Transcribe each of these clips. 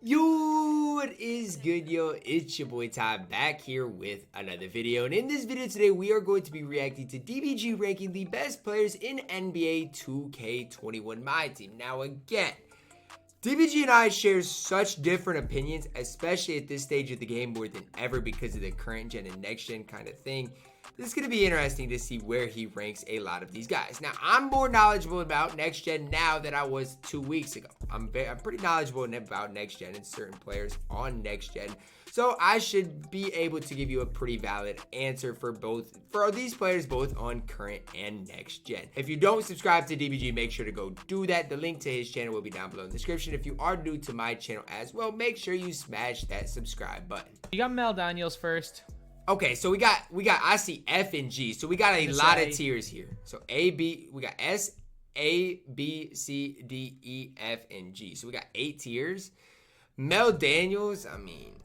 Yo, what is good, yo? It's your boy Ty back here with another video. And in this video today, we are going to be reacting to DBG ranking the best players in NBA 2K21 MyTEAM. Now again, DBG and I share such different opinions, especially at this stage of the game more than ever because of the current gen and next gen kind of thing. This is going to be interesting to see where he ranks a lot of these guys. Now, I'm more knowledgeable about next gen now than I was 2 weeks ago. I'm pretty knowledgeable about next gen and certain players on next gen. So I should be able to give you a pretty valid answer for these players both on current and next gen. If you don't subscribe to DBG, make sure to go do that. The link to his channel will be down below in the description. If you are new to my channel as well, make sure you smash that subscribe button. You got Mel Daniels first. Okay, so we got I see F and G. So we got a lot of tiers here. So we got S, A, B, C, D, E, F, and G. So we got 8 tiers. Mel Daniels, I mean,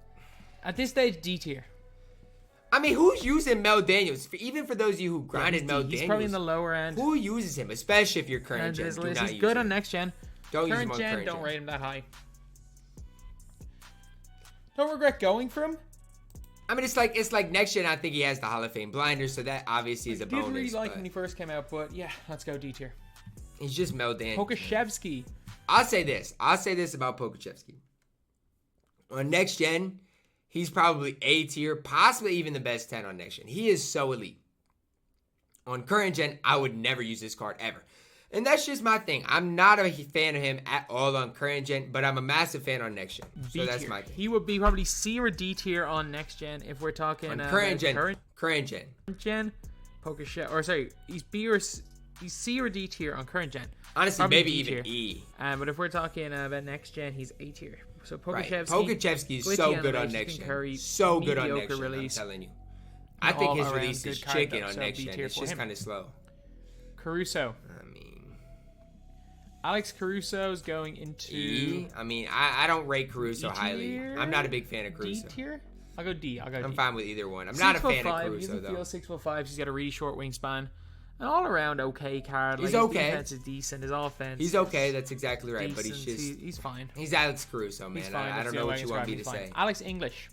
at this stage, D tier. I mean, who's using Mel Daniels? Even for those of you who grinded Mel Daniels, he's probably in the lower end. Who uses him, especially if you're current gen? He's good on next gen. Don't use him on on gen. current Don't gen. rate him that high. Don't regret going for him. I mean, it's like next gen. I think he has the Hall of Fame blinders, so that obviously is a bonus. I did really like him when he first came out, but yeah, let's go D tier. He's just Mel Daniels. Pokashevsky. I'll say this about Pokashevsky. On next gen, he's probably A tier, possibly even the best 10 on next gen. He is so elite. On current gen, I would never use this card ever. And that's just my thing. I'm not a fan of him at all on current gen, but I'm a massive fan on next gen. So that's my thing. He would be probably C or D tier on next gen if we're talking on current gen. Current gen. He's B or he's C or D tier on current gen. Honestly, probably maybe D even tier. E. But if we're talking about next gen, he's A tier. So Pokashevsky. Right. Pokashevsky is so good on next gen. So good on next gen. I'm telling you. I think his release is chicken on next gen. It's just kind of slow. Caruso. Alex Caruso's going into E. I mean, I don't rate Caruso highly. I'm not a big fan of Caruso. D tier? I'll go D. I'm fine with either one. I'm not a fan of Caruso, though. He's 6'5". He's got a really short wingspan. An all-around okay card. He's like, okay. His defense is decent. His offense. He's okay. That's exactly right. Decent. But he's fine. He's Alex Caruso, man. I don't know what you want me to say. Alex English.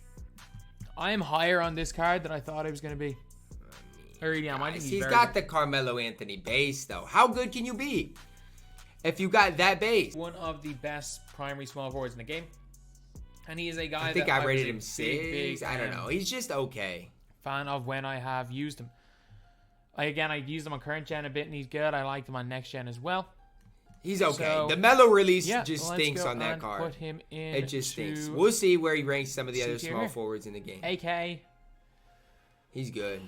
I am higher on this card than I thought I was going to be. I really am. I think he's got the Carmelo Anthony base, though. How good can you be if you got that base? One of the best primary small forwards in the game. And he is a guy I think I rated him 6. I don't know. He's just okay. Fan of when I have used him. I used him on current gen a bit and he's good. I liked him on next gen as well. He's okay. So, the Melo release just let's stinks go on that and card. Put him in it just stinks. We'll see where he ranks some of the other small here. forwards in the game. AK. He's good.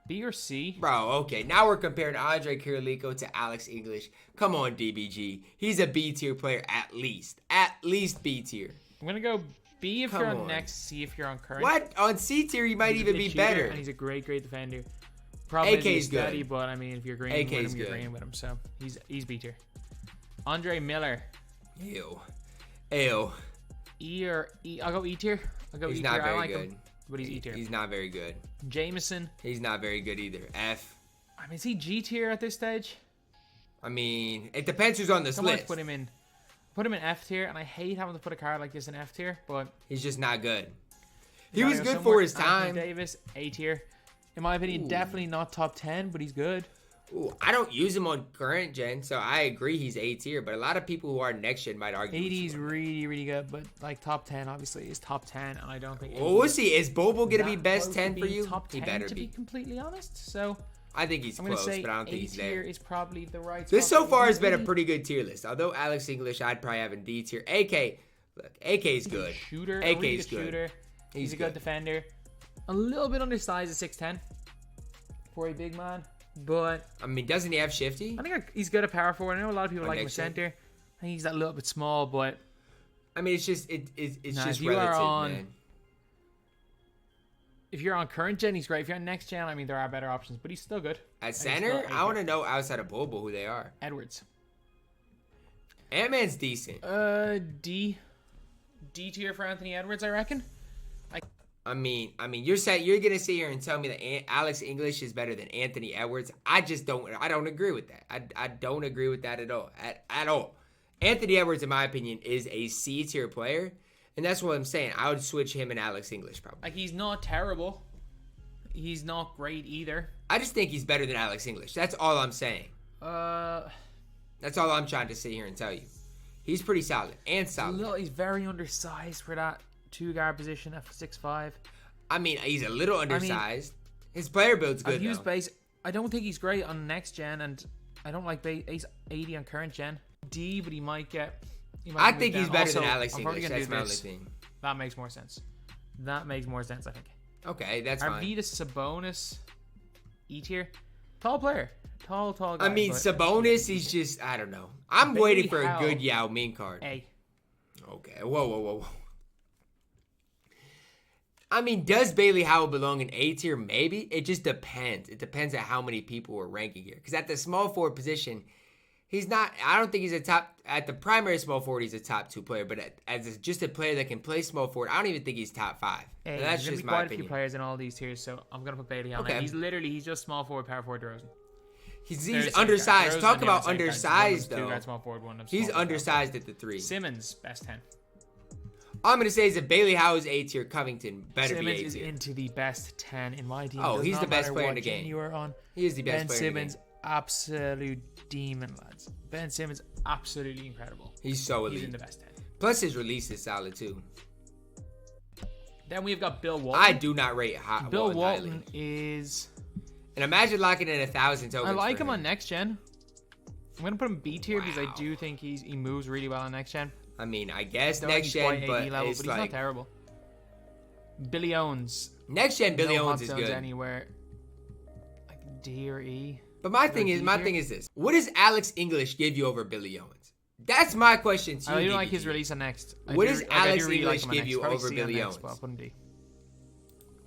B or C? Bro, okay. Now we're comparing Andre Kirilenko to Alex English. Come on, DBG. He's a B tier player at least. At least B tier. I'm going to go B if you're on next, C if you're on current. What? On C tier, he might even be better. And he's a great defender. Probably AK's steady, good. But I mean, if you're green with him, you're green with him. So he's B tier. Andre Miller. Ew. E or E? I'll go E tier. I'll go he's E tier. Not very I like good. him, but he's E tier. He's not very good. Jameson. He's not very good either. F. I mean, is he G tier at this stage? I mean, it depends who's on this list. Put him in F tier, and I hate having to put a card like this in F tier, but he's just not good. He was good for his time. Anthony Davis, A tier. In my opinion, definitely not top 10, but he's good. Ooh, I don't use him on current gen, so I agree he's A tier. But a lot of people who are next gen might argue. 80's really good, but like top 10 obviously is top 10, and I don't think. Well, we'll see. Is Bobo gonna be best 10 for you? Top 10, he better to be completely honest. So I think he's close, but I don't think he's there. Is probably the right. This so far has been a pretty good tier list. Although Alex English, I'd probably have in D tier. AK, look, AK's good. Shooter, AK's good. Shooter. He's a good defender. A little bit undersized at 6'10" for a big man, but I mean, doesn't he have shifty? I think he's good at power forward. I know a lot of people like him at center. I think he's a little bit small, but I mean, it's just just relative, man. If you're on current gen, he's great. If you're on next gen, I mean, there are better options, but he's still good. At center, I want to know outside of Bobo who they are. Edwards. Ant-Man's decent. D tier for Anthony Edwards, I reckon. I mean, you're gonna sit here and tell me that Alex English is better than Anthony Edwards. I don't agree with that. I don't agree with that at all. At all. Anthony Edwards, in my opinion, is a C tier player. And that's what I'm saying. I would switch him and Alex English probably. Like, he's not terrible. He's not great either. I just think he's better than Alex English. That's all I'm saying. That's all I'm trying to sit here and tell you. He's pretty solid and solid. He's very undersized for that 2-guard position at 6'5". I mean, he's a little undersized. His player build's good, though. Base. I don't think he's great on next gen, and I don't like base 80 on current gen. But he might get... I think he's better than Alex English. That's my only thing. That makes more sense. I think. Okay, that's fine. Arvydas Sabonis, E tier. Tall player. Tall guy. I mean, Sabonis, he's just, I don't know. I'm waiting for a good Yao Ming card. A. Okay, whoa. I mean, does Bailey Howell belong in A tier? Maybe. It just depends. It depends on how many people are ranking here. Because at the small forward position, he's not, I don't think he's a top, at the primary small forward, he's a top 2 player. But as just a player that can play small forward, I don't even think he's top 5. Hey, that's just my opinion. There's quite a few players in all these tiers, so I'm going to put Bailey on. Okay. He's just small forward, power forward, DeRozan. He's undersized. Talk about undersized, though. Small forward, he's undersized at the 3. Simmons, best 10. All I'm going to say is that Bailey Howell's A tier, Covington better Simmons be A tier. Simmons is into the best 10 in my team. Oh, he's the best player in the game. You are on. He is the best player in the game. Ben Simmons, absolute demon, lads. Ben Simmons, absolutely incredible. He's so elite. He's in the best 10. Plus, his release is solid, too. Then we've got Bill Walton. I do not rate Bill Walton is... And imagine locking in 1,000 tokens. I like him on next gen. I'm gonna put him B tier because I do think he moves really well on next gen. I mean, I guess next gen, but level, he's not terrible. Billy Owens. Next gen Billy Owens is good. Anywhere. Like D or E. But my thing is this: what does Alex English give you over Billy Owens? That's my question to you. I don't like his release on next. What does Alex English give you over Billy Owens?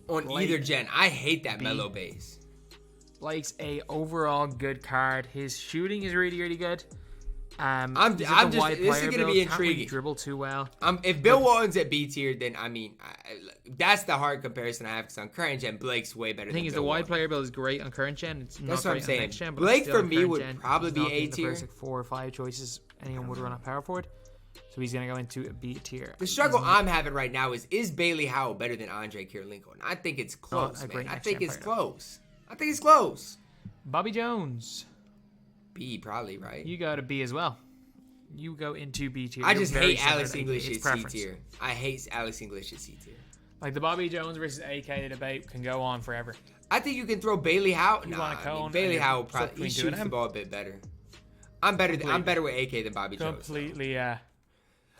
On either gen, I hate that mellow base. Likes a overall good card. His shooting is really, really good. This is gonna be intriguing. Can't really dribble too well. If Bill Walton's at B tier, then I mean, that's the hard comparison I have. Because on current gen, Blake's way better. The thing is, the wide player build is great on current gen. It's not that's what I'm saying. Next gen, Blake for me would probably be A tier. There's like 4 or 5 choices anyone would run at power forward, so he's gonna go into a B tier. The struggle I'm having right now is Bailey Howell better than Andre Kirilenko? And I think it's close, man. I think it's close. Bobby Jones. B probably, right? You go to B as well. You go into B tier. I just hate Alex English at C tier. I hate Alex English at C tier. Like the Bobby Jones versus AK debate can go on forever. I think you can throw Bailey Howell. Bailey Howell probably shoots the ball a bit better. I'm better with AK than Bobby Jones. Completely, yeah.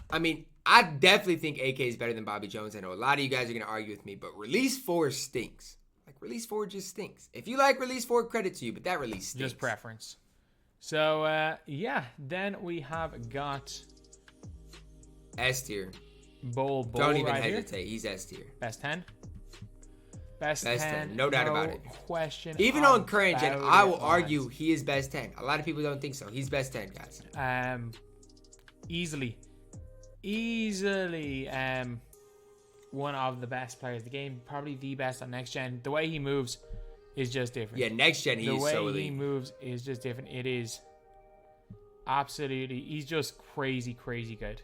I mean, I definitely think AK is better than Bobby Jones. I know a lot of you guys are gonna argue with me, but release 4 stinks. Like release 4 just stinks. If you like release 4, credit to you, but that release stinks. Just preference. So yeah, then we have got S tier. Bull Don't even right hesitate. Here. He's S tier. Best 10. Best 10. No doubt about it. Question. Even on current gen, I will argue he is best 10. A lot of people don't think so. He's best 10, guys. Easily. One of the best players in the game. Probably the best on next gen. The way he moves is just different. Yeah, next gen he's so elite. The way he moves is just different. It is absolutely. He's just crazy good.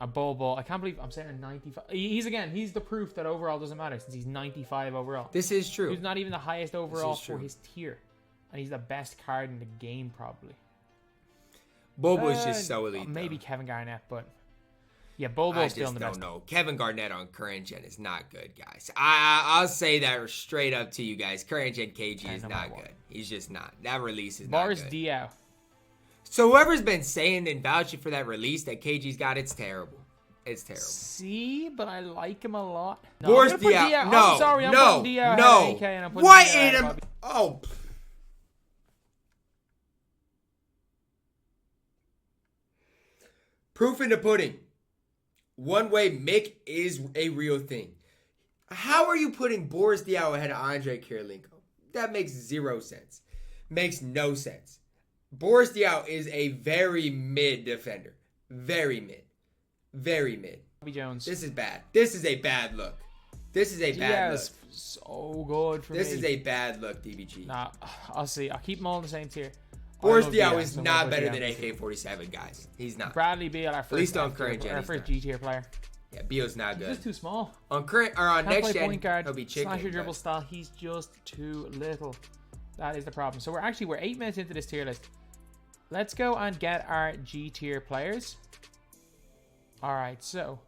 A ball. I can't believe I'm saying 95. He's the proof that overall doesn't matter since he's 95 overall. This is true. He's not even the highest overall for his tier, and he's the best card in the game probably. Bobo is just so elite. Maybe Kevin Garnett, but yeah, Bobo's still in the best. I don't know. Kevin Garnett on current gen is not good, guys. I'll say that straight up to you guys. Current gen KG is not good. He's just not. That release is not good. Boris Diaw. So whoever's been saying and vouching for that release that KG's got, it's terrible. It's terrible. See, but I like him a lot. Boris Diaw. No. I'm sorry, I'm putting Diaw no. AK and I'm putting what Diaw in him? Oh. Proof in the pudding. One way Mick is a real thing. How are you putting Boris Diaw ahead of Andre Kirilenko? That makes 0 sense. Makes no sense. Boris Diaw is a very mid defender. Very mid. Bobby Jones. This is bad. This is a bad look. This is a bad look. So good for me. This is a bad look, DBG. Nah, I'll see. I'll keep them all in the same tier. Boris Diaw is not better than AK-47, guys. He's not. Bradley Beal, our first, at least on current gen, our first G tier player. Yeah, Beal's not good. He's just too small. On current or on Can't next play gen, point guard, he'll be chicken. slasher dribble style. He's just too little. That is the problem. So we're 8 minutes into this tier list. Let's go and get our G tier players. All right, so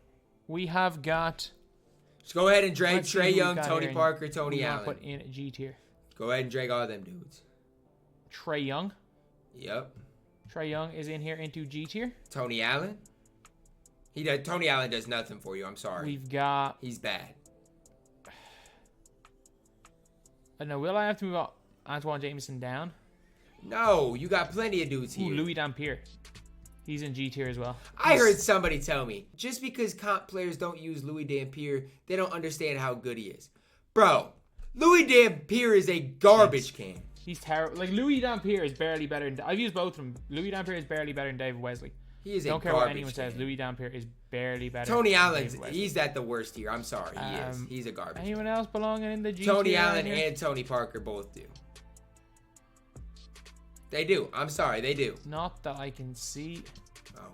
we have got. Just go ahead and drag Let's see Trae who Young, we've got Tony here. Parker, Who Tony we wanna Allen. put in G tier. Go ahead and drag all them dudes. Trae Young. Yep. Trae Young is in here into G tier. Tony Allen. Tony Allen does nothing for you. I'm sorry. We've got. He's bad. No, will I have to move Antoine Jameson down? No, you got plenty of dudes here. Ooh, Louis Dampier. He's in G tier as well. I heard somebody tell me, just because comp players don't use Louis Dampier, they don't understand how good he is. Bro, Louis Dampier is a garbage can. He's terrible. Like, Louis Dampier is barely better than... I've used both of them. Louis Dampier is barely better than David Wesley. He is Don't a care garbage what anyone can. says. Louis Dampier is barely better Tony than Allen's, David Wesley. he's at the worst tier. I'm sorry, he is. He's a garbage can. Anyone else belonging in the G Tony tier Allen right here? and Tony Parker both do. They do. I'm sorry, they do. Not that I can see.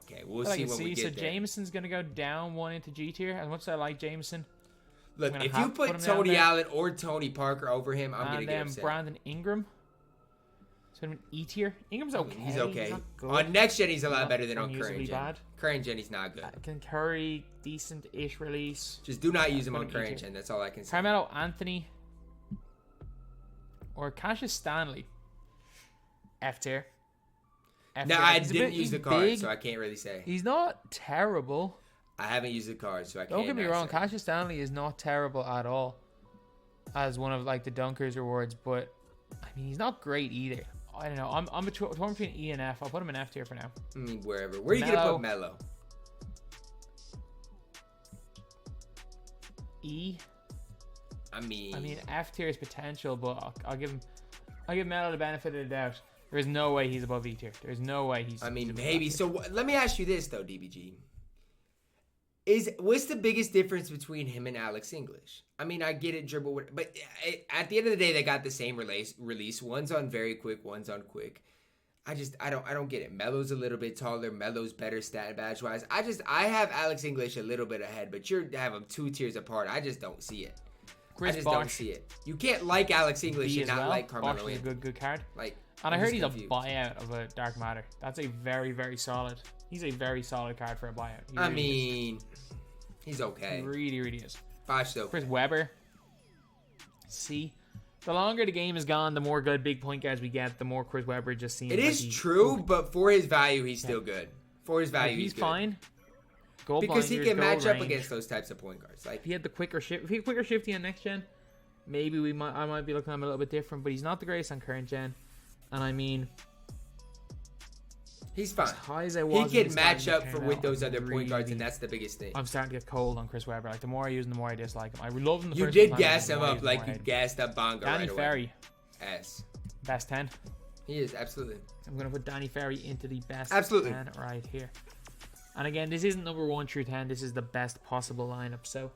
Okay, we'll see when we get so there. Jameson's going to go down 1 into G tier. As much as I like Jameson. Look, I'm if gonna you have to put put him down Tony there. Allen or Tony Parker over him, I'm going to And get then upset. Brandon Ingram. So an E tier. Ingram's okay. He's okay. not good. On next gen, he's a lot Not better than on unusually current gen. bad. Current gen, he's not good. Can Curry, decent-ish release. Just do not use him put on him current E gen. tier. That's all I can say. Carmelo Anthony. Or Cassius Stanley. F tier. F No, tier. I He's a didn't bit- use the he's card, big. so I can't really say. He's not terrible. I haven't used the card, so I can't. Don't get me not wrong. say. Cassius Stanley is not terrible at all. As one of like the Dunkers rewards, but I mean he's not great either. I don't know. I'm torn between E and F. I'll put him in F tier for now. I mean, wherever. Where are you gonna Melo. put Melo? E. I mean, F tier is potential, but I'll give Melo the benefit of the doubt. There is no way he's above E tier. There's no way he's. I mean, above maybe. F tier. So let me ask you this though, DBG. What's the biggest difference between him and Alex English? I mean, I get it, dribble, but at the end of the day, they got the same release. One's on very quick, one's on quick. I don't get it. Melo's a little bit taller. Melo's better stat badge wise. I have Alex English a little bit ahead, but you have them 2 tiers apart. I just don't see it. Chris I just Bosh, don't see it. You can't like Alex English B and as not well. like Carmelo Bosh is a Anthony. good card. Like, And I I'm heard just he's confused. a buyout of a Dark Matter. That's a very, very solid. He's a very solid card for a buyout. He I really mean, he's is. okay. He really, really is. Bosh though. Chris Webber. C. The longer the game is gone, the more good big point guards we get, the more Chris Webber just seems It like is he's true, okay. but for his value, he's still good. For his Like, value, he's good. fine. Goal Because he blinders, can goal match up range. against those types of point guards. Like, If he had the quicker shift, if he had quicker shifty on next gen, maybe I might be looking at him a little bit different. But he's not the greatest on current gen, and I mean, he's fine. as high as I He was, can match up for with those other point guards, and that's the biggest thing. I'm starting to get cold on Chris Webber. Like the more I use him, the more I dislike him. I love him. The You first did time, gas the him more I up use him, like the more you I hate him. gassed up Bonga Danny right away. Ferry, Yes. best 10. He is, absolutely. I'm gonna put Danny Ferry into the best Absolutely. 10 right here. And again, this isn't number 1 through 10. This is the best possible lineup. So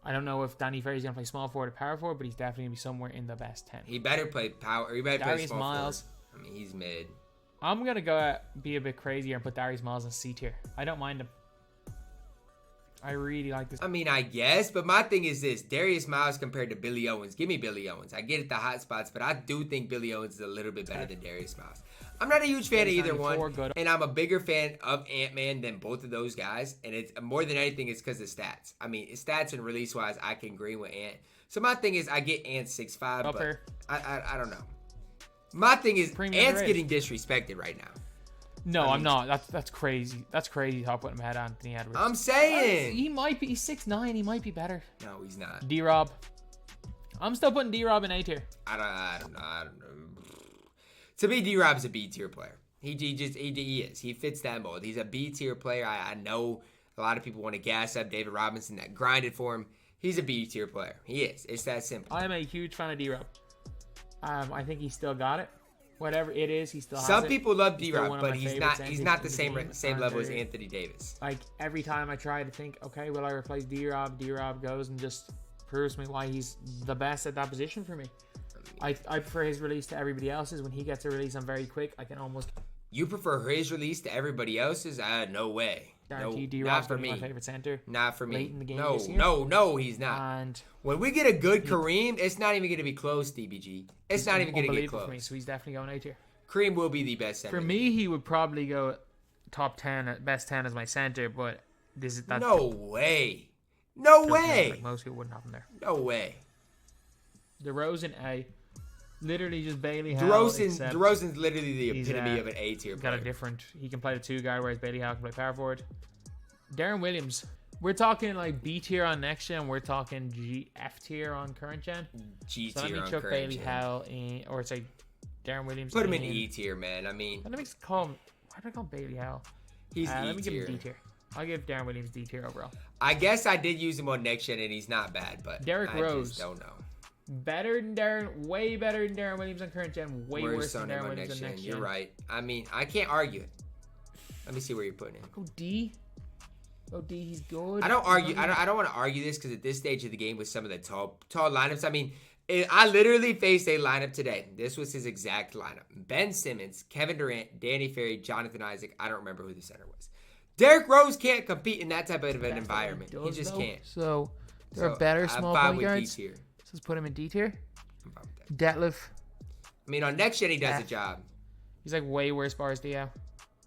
I don't know if Danny Ferry's gonna play small forward or power forward, but he's definitely gonna be somewhere in the best 10. He better play power. He better play Darius small Miles. forward. I mean, he's mid. I'm gonna go be a bit crazier and put Darius Miles in C tier. I don't mind him. I really like this. I mean, I guess, but my thing is this. Darius Miles compared to Billy Owens. Give me Billy Owens. I get it, the hot spots, but I do think Billy Owens is a little bit better than Darius Miles. I'm not a huge fan of either one, good. and I'm a bigger fan of Ant-Man than both of those guys, and it's more than anything, it's because of stats. I mean, stats and release-wise, I can agree with Ant. So my thing is, I get Ant 6'5", but Upper. I don't know. My thing is, Premium Ant's underrated. getting disrespected right now. No, I I'm not. That's crazy. That's crazy how I put him ahead of Anthony Edwards. I'm saying. He might be. He's 6'9". He might be better. No, he's not. D-Rob. I'm still putting D-Rob in A tier. I don't know. To me, D-Rob's a B tier player. He is. He fits that mold. He's a B tier player. I know a lot of people want to gas up David Robinson that grinded for him. He's a B tier player. He is. It's that simple. I am a huge fan of D-Rob. I think he's still got it. Whatever it is, he still has Some it. people love He's still D-Rob, one of but my he's favorites not. He's in not the game. same level as And, Anthony Davis. Like every time I try to think, okay, will I replace D-Rob? D-Rob goes and just proves me why he's the best at that position for me. I prefer his release to everybody else's. When he gets a release, I'm very quick. I can almost. You prefer his release to everybody else's? No way. Guaranteed No, D-Rob's not for gonna be me. my favorite center. Not for me. Late in the game No, this year. no, he's not. And When we get a good Kareem, it's not even going to be close, DBG. It's not even going to get unbelievable close. for me, so he's definitely going A tier. Kareem will be the best center. For me, he would probably go top 10, best 10 as my center, but that's No way. No way. like most people wouldn't have him there. No way. DeRozan A, literally just Bailey Howell. DeRozan's literally the he's, epitome of an A tier got player. a different. He can play the 2 guard, whereas Bailey Howell can play power forward. Darren Williams. We're talking like B tier on next gen. We're talking F tier on current gen. G So let tier me on chuck current Bailey gen. Howell in, or say Darren Williams. Put him in E tier, man. I mean, Let me call him. Why do I call him Bailey Howell? he's Let E me give him D tier. tier. I'll give Darren Williams D tier overall. I guess I did use him on next gen, and he's not bad, but Derrick I Rose. just don't know. Better than Darren, way better than Darren Williams on current gen. Way worse than on him Darren on Williams on next gen. You're right. I mean, I can't argue it. Let me see where you're putting him. Go D. Go D. He's good. I don't argue. I don't want to argue this because at this stage of the game with some of the tall lineups, I mean, I literally faced a lineup today. This was his exact lineup: Ben Simmons, Kevin Durant, Danny Ferry, Jonathan Isaac. I don't remember who the center was. Derrick Rose can't compete in that type of an environment. He just can't. So there are better small I'm fine point with guards. D tier. So let's put him in D tier. I'm fine with that. Detlef. I mean, on next gen he does a F. job, He's like way worse bars Diaw.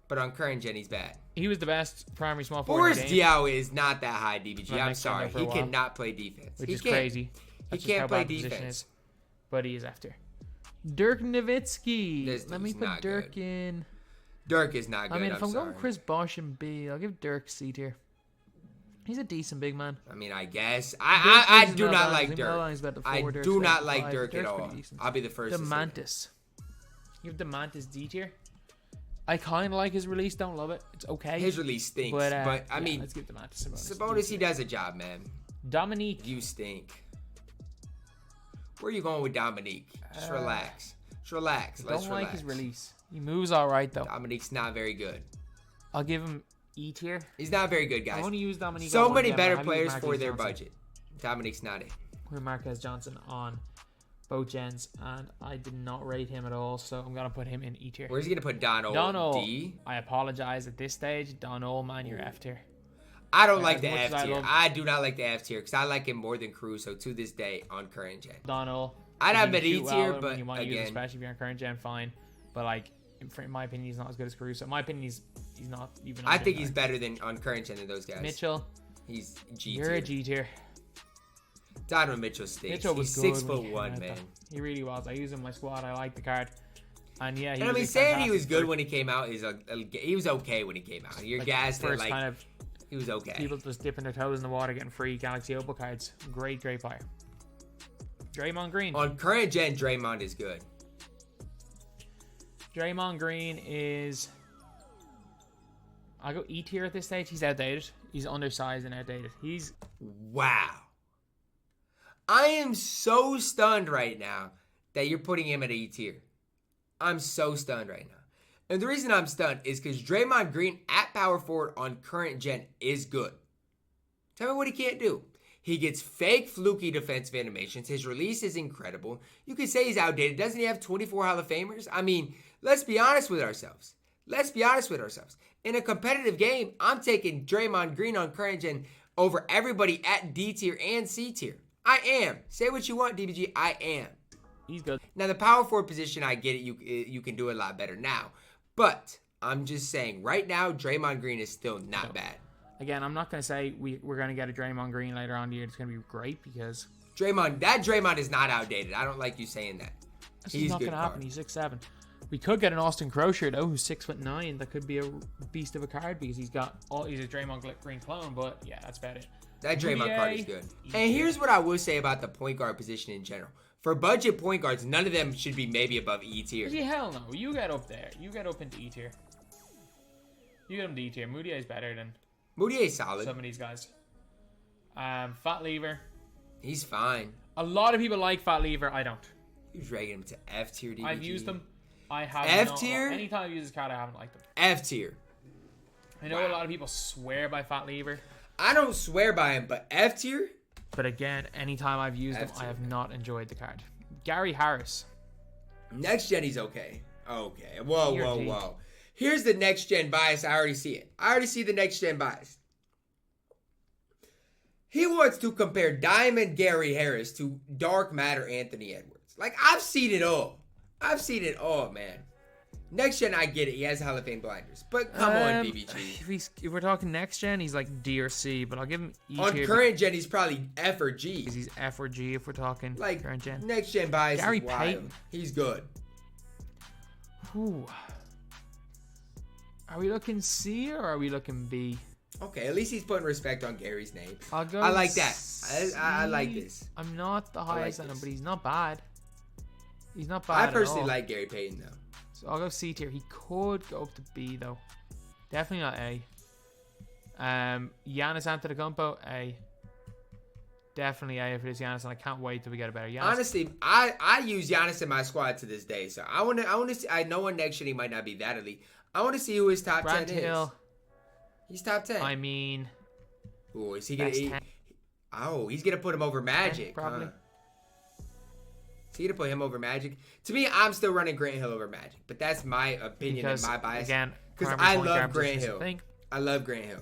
but on current gen he's bad. He was the best primary small forward in Boris the game, Diaw is not that high, DBG. Not I'm next gen sorry. though for He a while. cannot play defense. which He is can't. crazy. He That's just can't how play bad the position defense. is. But he is after. Dirk Nowitzki. This Let me dude's put not Dirk good. in. Dirk is not good. I mean, if I'm sorry. going Chris Bosh and B, I'll give Dirk C tier. He's a decent big man. I mean, I guess. I do not like Dirk. I Dirk. do not like Dirk at all. I'll be the first to say that. Demantis. Give Demantis D tier. I kind of like his release. Don't love it. It's okay. His release stinks, but I yeah, mean, let's give Demantis Sabonis, he does a job, man. Dominique. You stink. Where are you going with Dominique? Just relax. Just relax. Let's Don't like relax. his release. He moves all right though. Dominique's not very good. I'll give him E tier. He's not very good, I guys. want to use Dominique. So on many one better game, but players I have for Marquez their Johnson. budget. Dominique's not it. With Marquez Johnson on both gens, and I did not rate him at all, so I'm gonna put him in E tier. Where's he gonna put Don Donald. D? I apologize at this stage. Donald, man, you're F tier. I don't like as the much F as I tier. love- I do not like the F tier because I like him more than Caruso to this day on current gen. Donald. I'd have him He at can E shoot tier, well but when you want to use him, again, especially if you're on current gen, fine. But like, in my opinion, he's not as good as Caruso. In my opinion, he's not even. I think he's better than on current gen than those guys. Mitchell. He's G You're tier. a G tier. Donovan Mitchell stinks. Mitchell was He's good 6'1", when he came out, man. though. He really was. I use him in my squad. I like the card. And yeah, he And I was mean, a saying he was fantastic good first- when he came out is he was okay when he came out. You're like, gassed that first like kind of he was okay. people just dipping their toes in the water, getting free Galaxy Opal cards. Great player. Draymond Green. On current gen, Draymond is good. Draymond Green is. I'll go E tier at this stage. He's outdated. He's undersized and outdated. He's Wow. I am so stunned right now that you're putting him at E tier. I'm so stunned right now. And the reason I'm stunned is because Draymond Green at power forward on current gen is good. Tell me what he can't do. He gets fake fluky defensive animations. His release is incredible. You could say he's outdated. Doesn't he have 24 Hall of Famers? I mean, let's be honest with ourselves. Let's be honest with ourselves. In a competitive game, I'm taking Draymond Green on current gen over everybody at D tier and C tier. I am. Say what you want, DBG. I am. he's good. Now, the power forward position, I get it. You can do it a lot better now. But I'm just saying, right now, Draymond Green is still not bad. Again, I'm not gonna say we're gonna get a Draymond Green later on in the year. It's gonna be great because Draymond is not outdated. I don't like you saying that. this He's is not good gonna happen. card. He's 6'7". We could get an Austin Crowsher though, who's 6'9". That could be a beast of a card because he's a Draymond Green clone. But yeah, that's about it. That Draymond card is NBA. good. And here's what I will say about the point guard position in general. For budget point guards, none of them should be maybe above E tier. Yeah, hell no. You get up there. You get up into E tier. You get him to E tier. Moutier is better than Moutier's solid. some of these guys. Fat Lever. He's fine. A lot of people like Fat Lever. I don't. You're dragging him to F tier, DBG. I've used them. I have F tier? Anytime I've used this card, I haven't liked them. F tier. I know a lot of people swear by Fat Lever. I don't swear by him, but F tier? But again, anytime I've used them, I have not enjoyed the card. Gary Harris. Next gen, he's okay. Okay. Whoa. Here's the next gen bias. I already see it. I already see the next gen bias. He wants to compare Diamond Gary Harris to Dark Matter Anthony Edwards. Like, I've seen it all. I've seen it all, man. Next gen, I get it. He has Hall of Fame blinders. But come on, DBG. If we're talking next gen, he's like D or C, but I'll give him E on tier. Current gen, he's probably F or G. He's F or G if we're talking like current gen. Next gen bias Gary is wild. Payton. He's good. Ooh. Are we looking C or are we looking B? Okay, at least he's putting respect on Gary's name. I'll go I like that. C. I like this. I'm not the highest on him, but he's not bad. He's not I bad personally at all. like Gary Payton, though. So I'll go C tier. He could go up to B, though. Definitely not A. Giannis Antetokounmpo, A. Definitely A if it is Giannis, and I can't wait till we get a better Giannis. Honestly, I use Giannis in my squad to this day, so I want to see. I know on next gen he might not be that elite. I want to see who his top Grant 10 Hill. is. He's top 10. I mean, ooh, is he gonna? He's gonna put him over Magic. probably. Huh? Is he gonna put him over Magic? To me, I'm still running Grant Hill over Magic, but that's my opinion and my bias. Again, because I love Grant Hill. I love Grant Hill.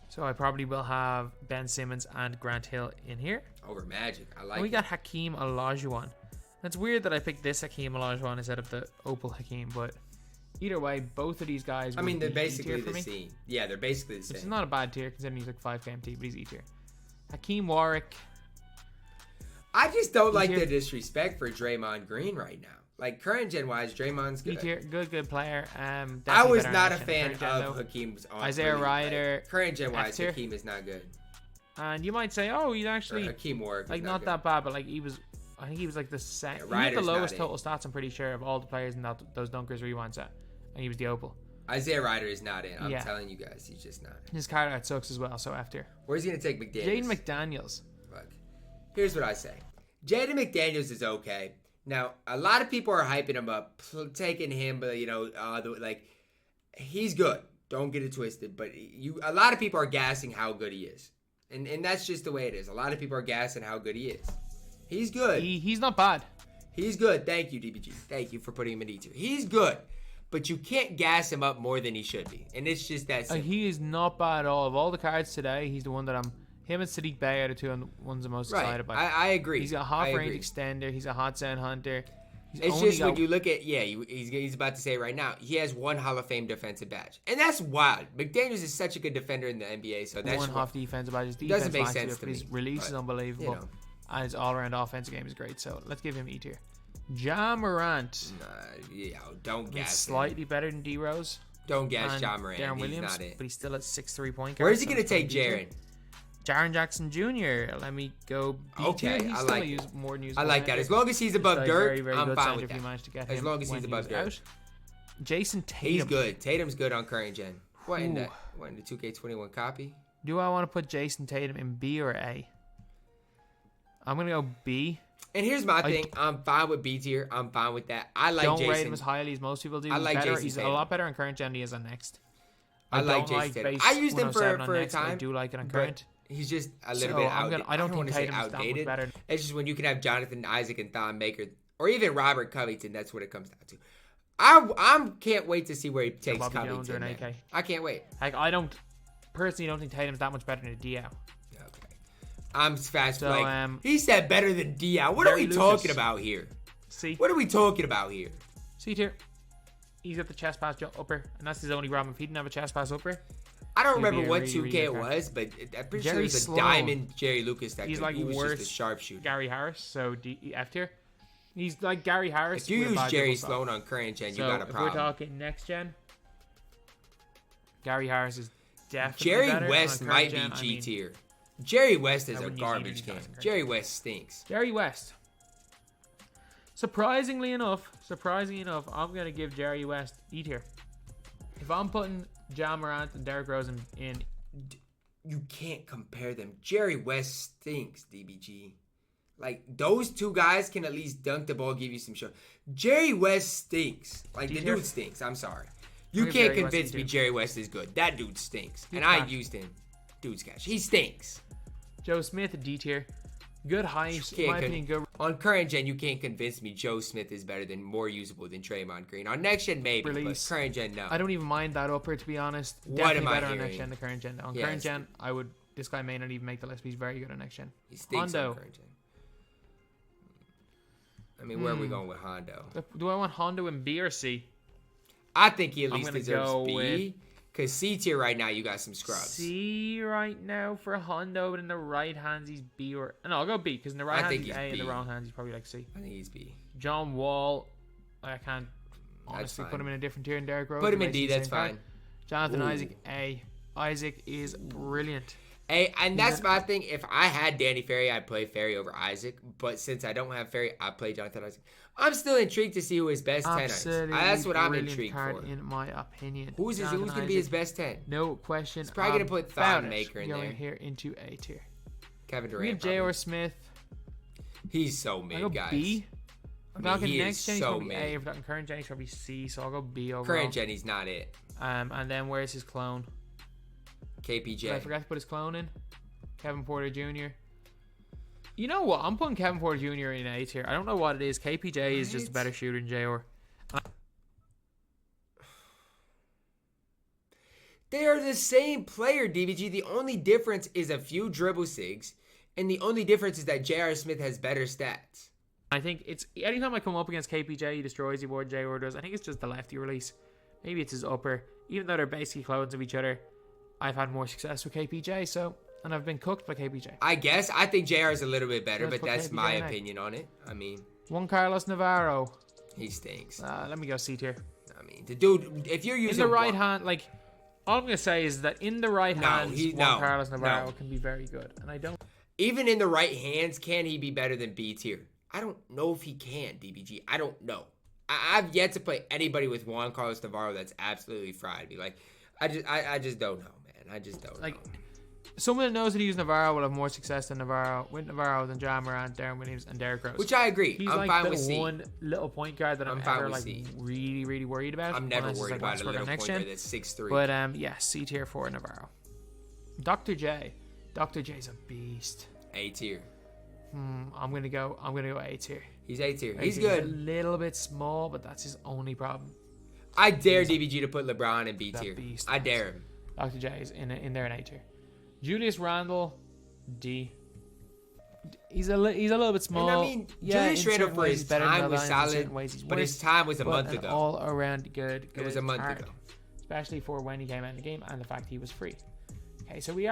So I probably will have Ben Simmons and Grant Hill in here. Over Magic. I like and we it. got Hakeem Olajuwon. It's weird that I picked this Hakeem Olajuwon instead of the Opal Hakeem, but either way, both of these guys. I mean, they're be basically E-tier the same. Yeah, they're basically the same. It's not a bad tier considering he's like 5K MT, but he's E tier. Hakeem Warwick. I just don't like the disrespect for Draymond Green right now. Like, current gen wise, Draymond's good. E-tier, good player. I was not a fan of Hakeem's on Isaiah Ryder. Like, current gen wise, F-tier. Hakeem is not good. And you might say, oh, he's actually Hakeem Warwick like not that bad, but like he was. I think he was like the second. Yeah, he had the Ryder's lowest not total stats, I'm pretty sure, of all the players in those dunkers rewind set, and he was the Opal. Isaiah Ryder is not in. I'm telling you guys, he's just not. His card out sucks as well, so F tier. Where's he gonna take McDaniels? Jaden McDaniels. Look, here's what I say. Jaden McDaniels is okay. Now, a lot of people are hyping him up, taking him, but like he's good. Don't get it twisted. But a lot of people are gassing how good he is, and that's just the way it is. A lot of people are gassing how good he is. He's good. He's not bad. He's good. Thank you, DBG. Thank you for putting him in E2. He's good, but you can't gas him up more than he should be, and it's just that simple. He is not bad at all. Of all the cards today, he's the one that him and Sadiq Bey are the two ones I'm most excited about. I agree. He's a half range extender. He's a hot zone hunter. It's just when you look at he's about to say it right now. He has one Hall of Fame defensive badge, and that's wild. McDaniels is such a good defender in the NBA, so that's one half defensive badge. His doesn't make sense to me. His release is unbelievable, and his all-around offensive game is great. So let's give him E tier. Ja Morant. Don't gas. Slightly better than D Rose. Don't gas Ja Morant. Darren He's Williams, not it. but he's still at 6'3" point guard. Where's he gonna take Jaren? Jaren Jackson Jr. Let me go B tier. Okay, I like it. I like that. As long as he's above Dirk, I'm fine with that. As long as he's above Dirk. Jason Tatum. He's good. Tatum's good on current gen. What in the 2K21 copy? Do I want to put Jason Tatum in B or A? I'm gonna go B. And here's my thing. I'm fine with B tier. I'm fine with that. I like Jason. Don't rate him as highly as most people do. I like Jason He's Tatum. a lot better on current gen than he is on next. I like Jason Tatum. I used him for a time. I do like it on current. He's just a little bit outdated. I don't think Tatum's outdated. That much better. It's just when you can have Jonathan Isaac and Thon Maker, or even Robert Covington. That's what it comes down to. I can't wait to see where he takes Bobby Covington. Jones or an AK. I can't wait. Like I personally don't think Tatum's that much better than Diaw. Okay, I'm fast. So, he said better than Diaw. What are we talking about here? C. What are we talking about here? C tier. He's got the chest pass upper, and that's his only problem. If he didn't have a chest pass upper. I don't remember what 2K it was, but I'm pretty sure it was a diamond Jerry Lucas that he's like he was worse just a sharpshooter. Gary Harris, so F tier. He's like Gary Harris. If you use Jerry Sloan on current gen, you got a problem. If we're talking next gen, Gary Harris is definitely Jerry better. West might be G tier. Jerry West is a garbage can. Jerry West stinks. Jerry West. Surprisingly enough, I'm gonna give Jerry West E tier. If I'm putting Ja Morant and Derrick Rose in, you can't compare them. Jerry West stinks, DBG. Like, those two guys can at least dunk the ball, give you some show. Jerry West stinks. Like, the dude stinks. I'm sorry. You can't convince me Jerry West is good. That dude stinks. And I used him. Dude's cash. He stinks. Joe Smith, D tier. Good height. In my opinion, good. On current gen, you can't convince me Joe Smith is better than more usable than Draymond Green. On next gen, maybe, Release. but current gen, no. I don't even mind that upper, to be honest. What Definitely am I better on hearing? next gen than current gen. On Yes. current gen, I would. This guy may not even make the list, but he's very good on next gen. He stinks Hondo. on current gen. I mean, where are we going with Hondo? Do I want Hondo in B or C? I think he at I'm least gonna deserves go B. Because C tier right now, you got some scrubs. C right now for Hondo, but in the right hands he's B or no, I'll go B because in the right I hands think he's he's A, in the B. wrong hands he's probably like C. I think he's B. John Wall, I can't honestly fine. put him in a different tier than Derrick Rose. Put him in Basically D, the that's same guy. fine. Jonathan Ooh. Isaac A. Isaac is brilliant. Hey, and that's my thing. If I had Danny Ferry, I'd play Ferry over Isaac. But since I don't have Ferry, I play Jonathan Isaac. I'm still intrigued to see who his best 10 is. Absolutely That's what I'm brilliant intrigued card, for. in my opinion. Who's going to be his best 10? No question. He's probably going to put Thon about it. Maker in Going there. here into A tier. Kevin We have Durant. J.R. Smith. He's so I mid, go guys. B. If I I'm mean, talking he next is gen, he's so probably A. mid. If I'm talking current gen, he's probably C. So I'll go B overall. Current gen, he's not it. And then where's his clone? KPJ. I forgot to put his clone in. Kevin Porter Jr. You know what? I'm putting Kevin Porter Jr. in A tier. I don't know what it is. KPJ is just a better shooter than J.R. They are the same player, DBG. The only difference is a few dribble sigs. And the only difference is that J.R. Smith has better stats. I think it's anytime I come up against KPJ, he destroys you more than J.R. does. I think it's just the lefty release. Maybe it's his upper. Even though they're basically clones of each other, I've had more success with KPJ, and I've been cooked by KPJ. I guess. I think JR is a little bit better, Let's but put that's KPJ my in A. opinion on it. I mean, One Carlos Navarro. he stinks. Let me go C tier. I mean, the dude, if you're In using the right one- hand, like, all I'm going to say is that in the right hands, Carlos Navarro can be very good. And I don't... even in the right hands, can he be better than B tier? I don't know if he can, DBG. I don't know. I've yet to play anybody with Juan Carlos Navarro that's absolutely fried me. Like, I just don't know, man. I just don't know. Someone that knows how to use Navarro will have more success than Navarro than John Morant, Darren Williams, and Derrick Rose. Which I agree. He's I'm like fine the with C. one little point guard that I'm fine ever with like C. really, really worried about. I'm never unless it's, worried like, about a Westbrook little or next point guard gen. that's 6'3". But yeah, C tier for Navarro. Dr. J. Dr. J's a beast. A tier. I'm gonna go A tier. He's A tier. A He's tier. good. A little bit small, but that's his only problem. I dare DBG to put LeBron in B That tier. beast. I dare him. Dr. J is in there in A tier. Julius Randle, D. He's a little bit small. And I mean, yeah, Julius in Randle certain for ways his he's better than time was Zion, in solid, certain ways he's but his worse, time was a but month an ago. all around good. It was a month card, ago. especially for when he came out in the game and the fact he was free. Okay, so we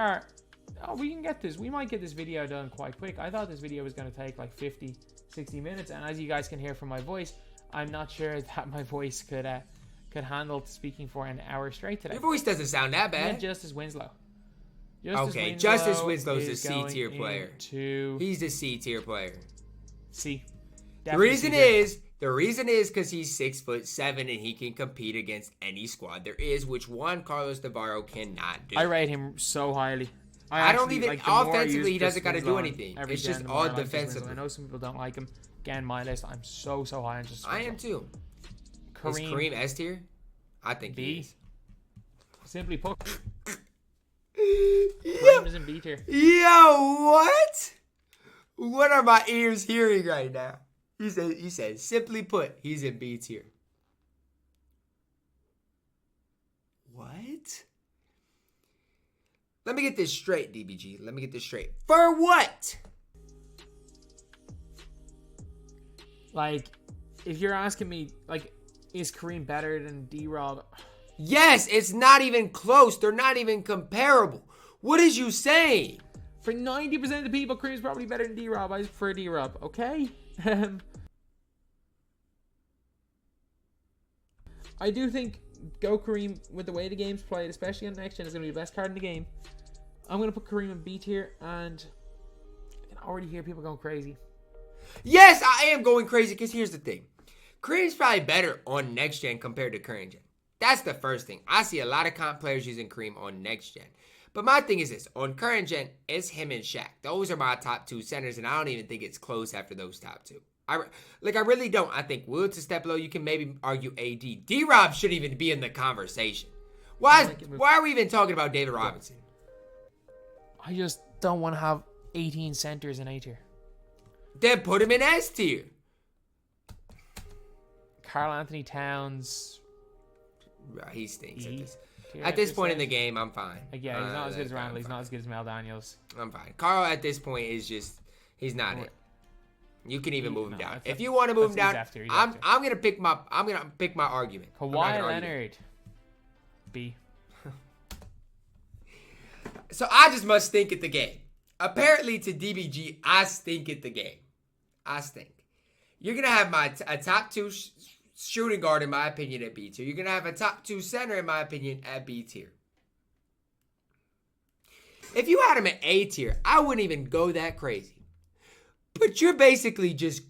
can get this. We might get this video done quite quick. I thought this video was going to take like 50, 60 minutes, and as you guys can hear from my voice, I'm not sure that my voice could handle speaking for an hour straight today. Your voice doesn't sound that Yeah, bad. Justice Winslow. Justice Winslow's a C tier player. To He's a C tier player. C. The reason is because he's 6'7" and he can compete against any squad there is, which Juan Carlos Navarro cannot do. I rate him so highly. I don't actually, even like, the more I offensively. use He doesn't got to Winslow do on anything. every It's gen, just the more all I like Justice defensively. Winslow. I know some people don't like him. Again, my list, I'm so high on Justice I Winslow. am too. Is Kareem, Kareem S tier? I think he B. is. Simply put, Yo, Kareem is in B tier. what? What are my ears hearing right now? He said, simply put, he's in B tier. What? Let me get this straight, DBG. Let me get this straight. For what? Like, if you're asking me, like, is Kareem better than D-Rob? Yes, it's not even close. They're not even comparable. What is you saying? For 90% of the people, Kareem's probably better than D-Rob. I prefer D-Rob, okay? I do think go Kareem with the way the game's played, especially on next gen, is going to be the best card in the game. I'm going to put Kareem in B tier, and I can already hear people going crazy. Yes, I am going crazy because here's the thing. Kareem's probably better on next gen compared to current gen. That's the first thing. I see a lot of comp players using Kareem on next gen. But my thing is this. On current gen, it's him and Shaq. Those are my top two centers, and I don't even think it's close after those top two. I really don't. I think Woods is a step below. You can maybe argue AD. D-Rob shouldn't even be in the conversation. Why are we even talking about David Robinson? I just don't want to have 18 centers in A tier. Then put him in S tier. Karl Anthony Towns. He stinks E. at this point in the game. I'm fine. Yeah, he's not as good as Randall. He's not as good as Mel Daniels. I'm fine. Carl at this point is just, he's not it. You can even move him down. If you want to move him down, I'm gonna pick my argument. Kawhi Leonard. B. So I just must stink at the game. Apparently to DBG, I stink at the game. I stink. You're gonna have a top 2 shooting guard in my opinion at B tier. You're gonna have a top 2 center in my opinion at B tier. If you had him at A tier, I wouldn't even go that crazy. But you're basically just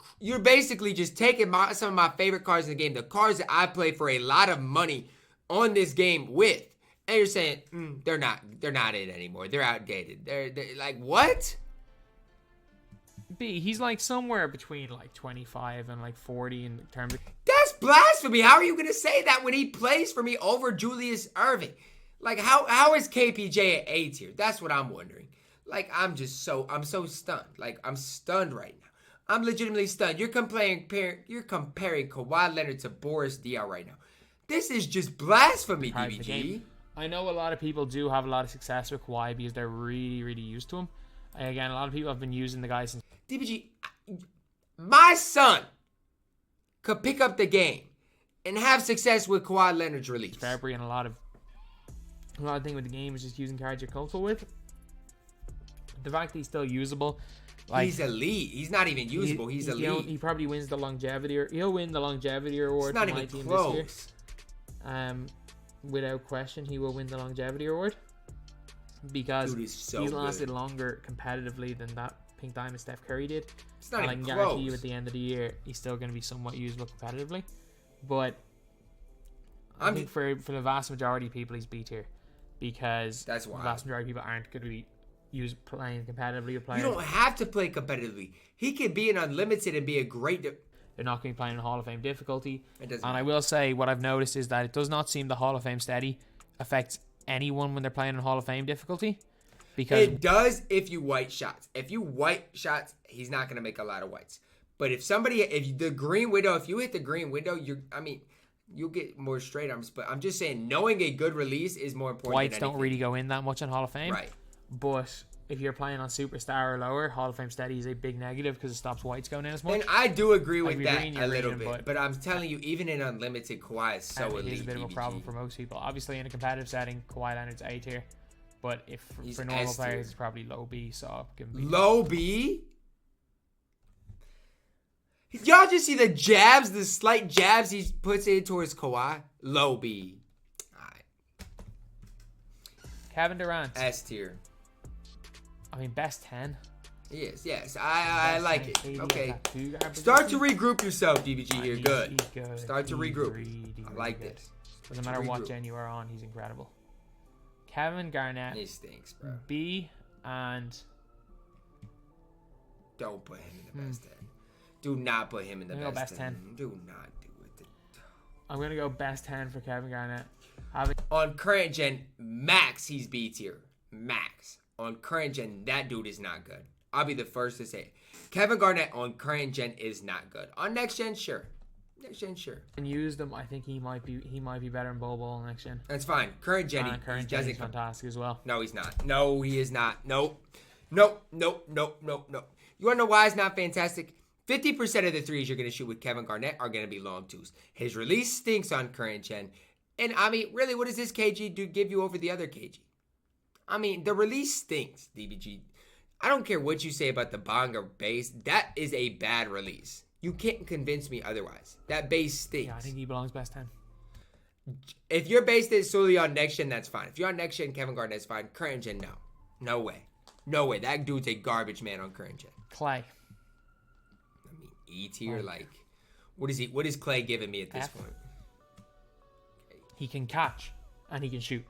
taking some of my favorite cards in the game, the cards that I play for a lot of money on this game with, and you're saying they're not it anymore. They're outdated. They're like, what? B. He's like somewhere between like 25 and like 40 in terms of. That's blasphemy. How are you gonna say that when he plays for me over Julius Erving? Like how is KPJ at A tier? That's what I'm wondering. Like, I'm so stunned. Like, I'm stunned right now. I'm legitimately stunned. You're comparing Kawhi Leonard to Boris Diaw right now. This is just blasphemy, DBG. I know a lot of people do have a lot of success with Kawhi because they're really, really used to him. Again, a lot of people have been using the guy since. DBG, my son could pick up the game and have success with Kawhi Leonard's release. February, and a lot of thing with the game is just using cards you're comfortable with. The fact that he's still usable, like, he's elite. He's not even usable. He's elite. He probably wins the longevity, or he'll win the longevity award. It's not even close. This year. Without question, he will win the longevity award because he's lasted longer competitively than that Pink Diamond Steph Curry did. It's not even close. I can guarantee you at the end of the year, he's still going to be somewhat usable competitively. But I think for the vast majority of people, he's B tier because that's why the vast majority of people aren't going to be playing competitively. You don't have to play competitively. He could be an unlimited and be a great. They're not going to be playing in Hall of Fame difficulty. And I will say, what I've noticed is that it does not seem the Hall of Fame steady affects anyone when they're playing in Hall of Fame difficulty. Because it does if you white shots. If you white shots, he's not going to make a lot of whites. But if the green window, if you hit the green window, you'll get more straight arms. But I'm just saying, knowing a good release is more important. Whites don't really go in that much in Hall of Fame. Right. But if you're playing on Superstar or lower, Hall of Fame steady is a big negative because it stops whites going in as much. And I do agree with that a little bit. But I'm telling you, even in unlimited, Kawhi is so elite. It's a bit of a problem for most people. Obviously, in a competitive setting, Kawhi Leonard's A tier. But if for normal players, it's probably low B. So I'll give him B. Low B? Y'all just see the jabs, the slight jabs he puts in towards Kawhi? Low B. All right. Kevin Durant. S tier. I mean, best 10. Yes. I like it. Okay. Start to regroup yourself, DBG here. Good. Start to regroup. I like this. Doesn't matter what gen you are on, he's incredible. Kevin Garnett. He stinks, bro. B and. Don't put him in the best 10. Do not put him in the best 10. Do not do it. I'm going to go best 10 for Kevin Garnett. On current gen, max, he's B tier. Max. On current gen, that dude is not good. I'll be the first to say it. Kevin Garnett on current gen is not good. On next gen, sure. And use them. I think he might be better in Bowl on next gen. That's fine. Current gen, he's fantastic as well. No, he's not. No, he is not. Nope. You want to know why he's not fantastic? 50% of the threes you're going to shoot with Kevin Garnett are going to be long twos. His release stinks on current gen. And, I mean, really, what does this KG give you over the other KG? I mean, the release stinks, DBG. I don't care what you say about the Bonga base. That is a bad release. You can't convince me otherwise. That base stinks. Yeah, I think he belongs best 10. If you're based it solely on next gen, that's fine. If you're on next gen, Kevin Garnett's fine. Current gen, no. No way. That dude's a garbage man on current gen. Clay. I mean, E tier, like, what is Clay giving me at this point? He can catch and he can shoot.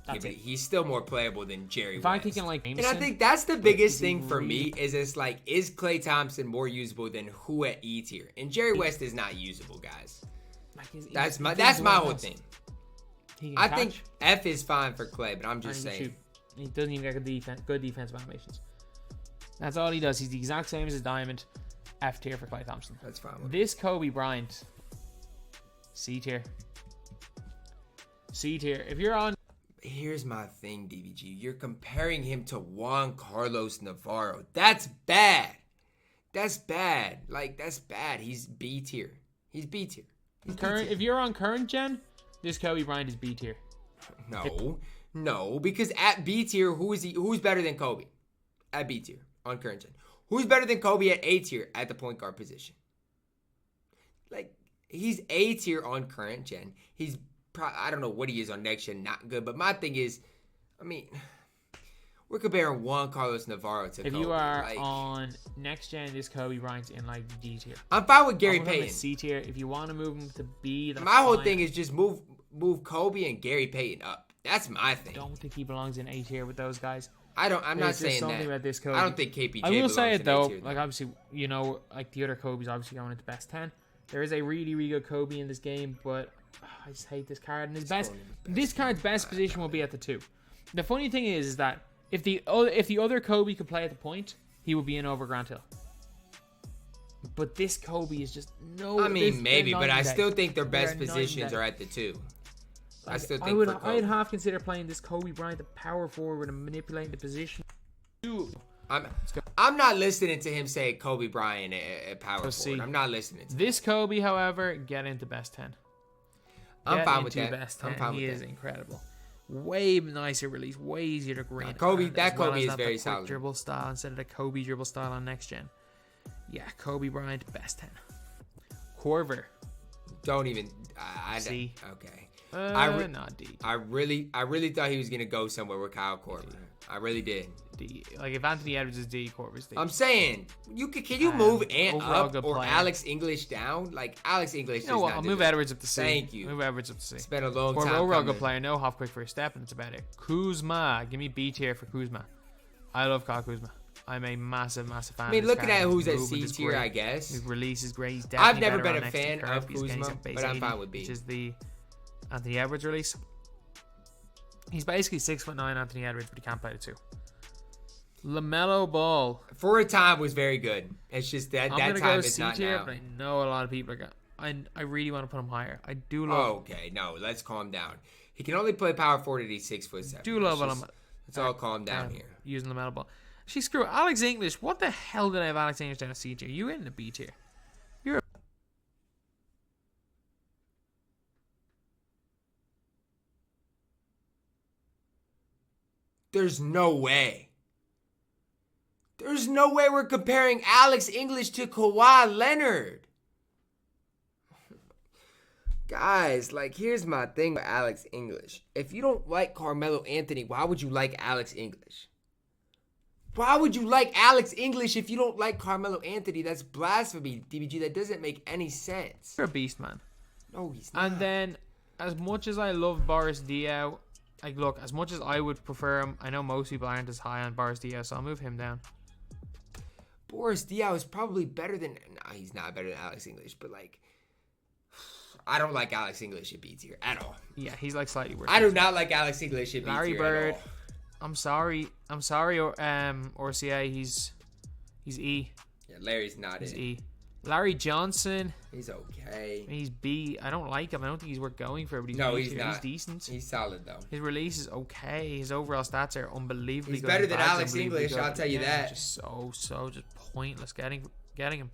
That's it. He's still more playable than Jerry West. He can, like, and I think that's the biggest thing for me is it's like, is Klay Thompson more usable than who at E tier? And Jerry West is not usable, guys. That's my whole thing. I think F is fine for Klay, but I'm just saying. He doesn't even get good defensive animations. That's all he does. He's the exact same as his diamond. F tier for Klay Thompson. That's fine. This Kobe Bryant, C tier. C tier. If you're on... Here's my thing, DBG. You're comparing him to Juan Carlos Navarro. That's bad. That's bad. Like, that's bad. He's B tier. He's B tier. If you're on current gen, this Kobe Bryant is B tier. No, because at B tier, who's better than Kobe? At B tier on current gen. Who's better than Kobe at A tier at the point guard position? Like, he's A tier on current gen. He's I don't know what he is on next gen, not good. But my thing is, I mean, we're comparing Juan Carlos Navarro to Kobe. If you are on next gen, this Kobe Bryant's in like D tier. I'm fine with Gary Payton. Payton. C tier. If you want to move him to B, that's my whole fine. thing is just move Kobe and Gary Payton up. That's my thing. I don't think he belongs in A tier with those guys. I'm not There's saying something that. about this Kobe. I don't think KPJ I will say belongs it in though. A tier, Like obviously, you know, like the other Kobe's obviously going into best 10. There is a really, really good Kobe in this game, but I just hate this card. And this card's best position will be at the 2. The funny thing is that if the other Kobe could play at the point, he would be in over Grant Hill. But this Kobe is just no. I mean, maybe, but I still think their best positions are at the 2. I still think I'd half consider playing this Kobe Bryant, the power forward, and manipulating the position. I'm not listening to him say Kobe Bryant at power forward. I'm not listening to this Kobe, however, get into best 10. I'm fine with that. Best 10. He is incredible. Way nicer release, way easier to green. Kobe is very solid. Dribble style instead of the Kobe dribble style on next gen. Yeah, Kobe Bryant, best 10. Corver. Don't even. C. Okay. Not D. I really thought he was gonna go somewhere with Kyle Korver. I really did. D. Like if Anthony Edwards is D, Korver's D. I'm saying can you move Ant up or player. Alex English down? Like Alex English. You know what? I'll move Edwards up to C. Thank you. Move Edwards up to C. It's been a long time. Overall good player. No half quick for a step, and it's about it. Kuzma. Give me B tier for Kuzma. I love Kyle Kuzma. I'm a massive fan. I mean, looking at who's at C tier, I guess. His release is great. He's I've never been been a fan of Kuzma, but I'm fine with B. Which is the Anthony Edwards release. He's basically 6'9" Anthony Edwards, but he can't play the 2. LaMelo Ball. For a time was very good. It's just that time is not now. But I know a lot of people are going. I really want to put him higher. I do love. Oh, okay, no, let's calm down. He can only play power forward at he's 6'7". Do love him. Let's all calm down here. Using LaMelo Ball. Actually, screw it. Alex English. What the hell did I have Alex English down a C tier? You in the B tier? There's no way. There's no way we're comparing Alex English to Kawhi Leonard. Guys, like, here's my thing with Alex English. If you don't like Carmelo Anthony, why would you like Alex English? Why would you like Alex English if you don't like Carmelo Anthony? That's blasphemy, DBG. That doesn't make any sense. You're a beast, man. No, he's not. And then, as much as I love Boris Diaw, like, look, as much as I would prefer him, I know most people aren't as high on Boris Diaw, so I'll move him down. Boris Diaw is probably better than... No, he's not better than Alex English, but, like... I don't like Alex English at B tier at all. Yeah, he's, like, slightly worse. I do not like Alex English at B tier Larry Bird, at all. I'm sorry, RCA, he's E. Yeah, Larry's not He's in. E. Larry Johnson. He's okay. He's B. I don't like him. I don't think he's worth going for, but he's No, B he's tier. not. He's decent. He's solid, though. His release is okay. His overall stats are unbelievably He's good. better than His bad's Alex unbelievably English, good. I'll tell you that. Just just pointless getting him.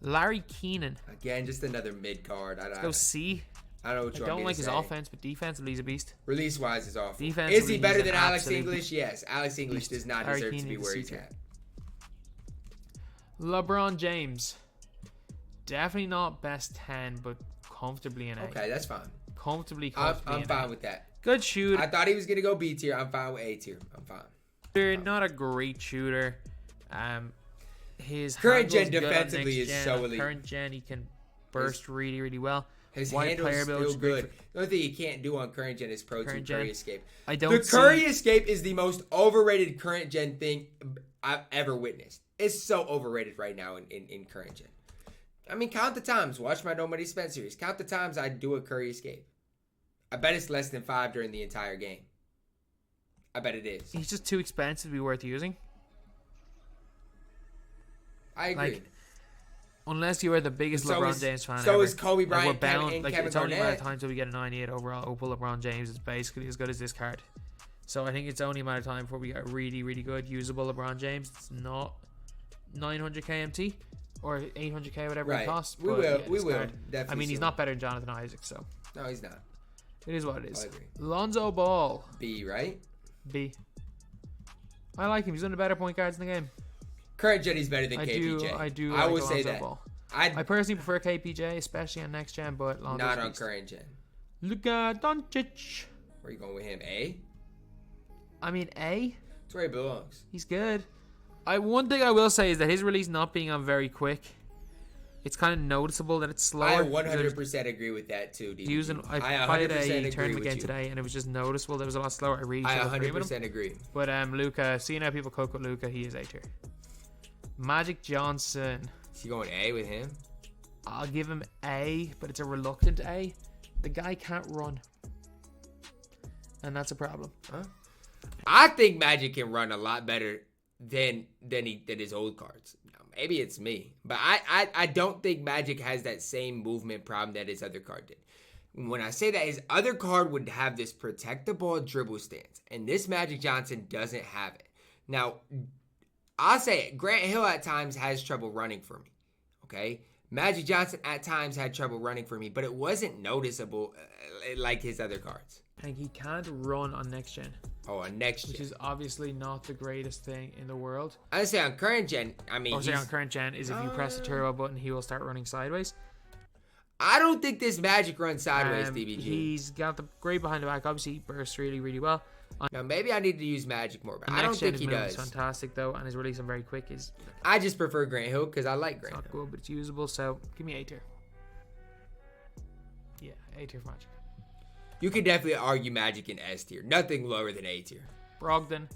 Larry Keenan. Again, just another mid card. Let's go C. I don't know what you want me to say. I don't like his offense, but defensively he's a beast. Release-wise is awful. Defensively, is he better he's than an Alex absolute English? Yes. Alex English does not Larry deserve to Keenan be where is he's C at. LeBron James. Definitely not best 10, but comfortably in A. Okay, that's fine. Comfortably I'm fine with that. Good shooter. I thought he was going to go B tier. I'm fine with A tier. I'm fine. Not a great shooter. His current gen handle's good on defensively next is gen. so elite. Current gen, he can burst really, really well. His White handle's player build still is great good. The only thing he can't do on current gen is Pro 2 Current gen. Curry Escape. The Curry Escape is the most overrated current gen thing I've ever witnessed. It's so overrated right now in current gen. I mean, count the times. Watch my Nobody Spent series. Count the times I do a Curry Escape. I bet it's less than 5 during the entire game. I bet it is. He's just too expensive to be worth using. I agree. Like, unless you are the biggest LeBron James fan so ever. is Kobe Bryant, we're bound, and like, Kevin it's only a matter of Garnett. time until we get a 98 overall Opal LeBron James. It's basically as good as this card. So I think it's only a matter of time before we get a really, really good usable LeBron James. It's not 900 KMT or 800k, whatever it costs. We will. Yeah, We will. card. Definitely. I mean, he's soon. not better than Jonathan Isaac, so No, he's not. it is what it is. I agree. Lonzo Ball, B, right? B. I like him. He's one of the better point guards in the game. Current gen, he's better than I KPJ. do. I like would say Lonzo that. Ball. I personally prefer KPJ, especially on next gen, but Lonzo's Not on beast. current gen. Luka Doncic. Where are you going with him? A? I mean, A. That's where he belongs. He's good. One thing I will say is that his release not being on very quick, it's kind of noticeable that it's slower. I 100% agree with that too, DBG. I played a tournament game today, and it was just noticeable that it was a lot slower. I really 100% agree. But Luka, seeing how people cook with Luka, he is A tier. Magic Johnson. Is he going A with him? I'll give him A, but it's a reluctant A. The guy can't run, and that's a problem. Huh? I think Magic can run a lot better than his old cards. Now, maybe it's me, but I don't think Magic has that same movement problem that his other card did. When I say that, his other card would have this protect the ball dribble stance, and this Magic Johnson doesn't have it. Now, I'll say it. Grant Hill at times has trouble running for me. Okay? Magic Johnson at times had trouble running for me, but it wasn't noticeable like his other cards. And he can't run on next gen. Oh, on next gen. Which is obviously not the greatest thing in the world. I would say on current gen, I mean... on current gen is if you press the turbo button, he will start running sideways. I don't think this Magic runs sideways, DBG. He's got the grade behind the back. Obviously, he bursts really, really well. Now, maybe I need to use Magic more, but I don't think he does. Fantastic, though, and his release on very quick is... I just prefer Grant Hill because I like Grant Hill. Not good, but it's usable, so give me A tier. Yeah, A tier for Magic. You could definitely argue Magic in S tier. Nothing lower than A tier. Brogdon.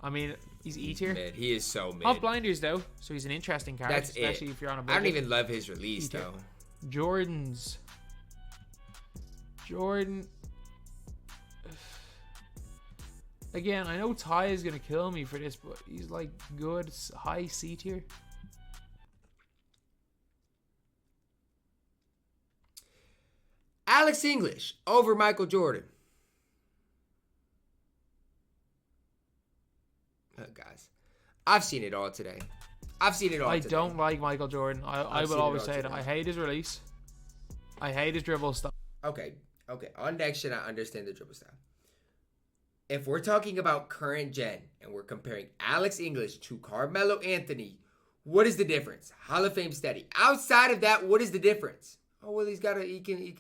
I mean, he's E tier. Mid. He is so mid. Off blinders, though, so he's an interesting card. That's especially it. If you're on a budget. I don't even love his release, though. Jordan. Again, I know Ty is going to kill me for this, but he's like good, high C tier. Alex English over Michael Jordan. Look, guys, I've seen it all today. I don't like Michael Jordan. I will always say that. I hate his release. I hate his dribble style. Okay. On next gen, I understand the dribble style. If we're talking about current gen and we're comparing Alex English to Carmelo Anthony, what is the difference? Hall of Fame steady. Outside of that, what is the difference? Oh, well, he can.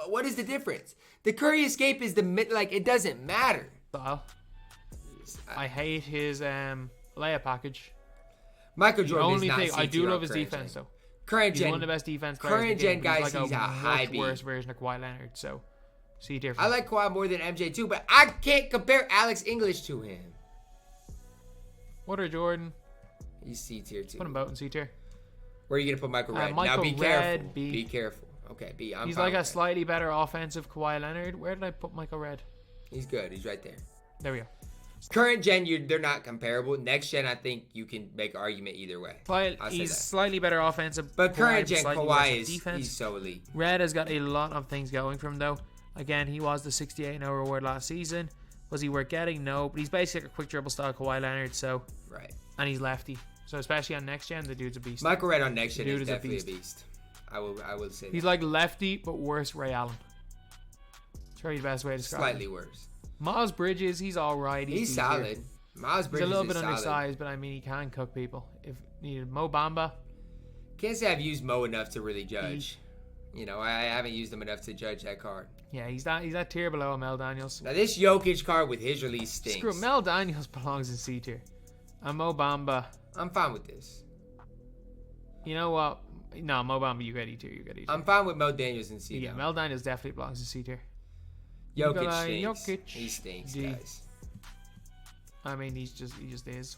What is the difference? The Curry escape is it doesn't matter. Style. I hate his layup package. Michael Jordan the only is not thing I do love his current defense, gen. though. Current gen. He's one of the best defense players. Current gen guys, he's a high much B. worse version of Kawhi Leonard, so C tier. I like Kawhi more than MJ too, but I can't compare Alex English to him. What are Jordan? He's C tier too. Put him both in C tier. Where are you gonna put Michael Red? Michael now be Red, careful. B. Be careful. Okay, B. He's like a slightly better offensive Kawhi Leonard. Where did I put Michael Red? He's good. He's right there. There we go. Current gen, they're not comparable. Next gen, I think you can make an argument either way. He's slightly better offensive. But current gen, Kawhi is he's so elite. Red has got a lot of things going for him, though. Again, he was the 68 no reward last season. Was he worth getting? No, but he's basically like a quick dribble style Kawhi Leonard. So right, and he's lefty. So especially on next gen, the dude's a beast. Michael Red on next gen is definitely a beast. I will say he's like lefty, but worse Ray Allen. That's probably the best way to describe him. Slightly worse. Miles Bridges, he's all right. He's solid. Miles Bridges he's a little bit solid. undersized, but I mean, he can cook people if needed. Mo Bamba. Can't say I've used Mo enough to really judge. You know, I haven't used him enough to judge that card. Yeah, he's that tier below Mel Daniels. Now this Jokic card with his release stinks. Screw it, Mel Daniels belongs in C tier. And Mo Bamba. I'm fine with this. You know what? No, Mo Bamba, you get E tier. I'm fine with Mo Daniels in C. Yeah, Mel Daniels definitely belongs in C tier. Jokic stinks. He stinks, guys. I mean, he just is.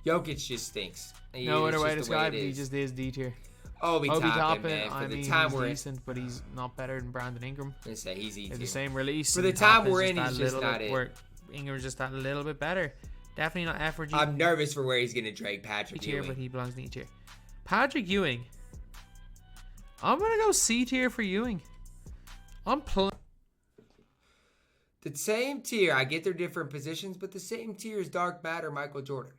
Jokic just stinks. No other way to describe it. He just is D tier. Obi Toppin, man. For the time we're in, decent, but he's not better than Brandon Ingram. I'm gonna say he's E tier. The same release. For the time we're in, he's just not it. Ingram's just that little bit better. Definitely not F or G. I'm nervous for where he's going to drag Patrick tier, Ewing. but he belongs in E tier. Patrick Ewing. I'm going to go C tier for Ewing. The same tier. I get their different positions, but the same tier is Dark Matter Michael Jordan.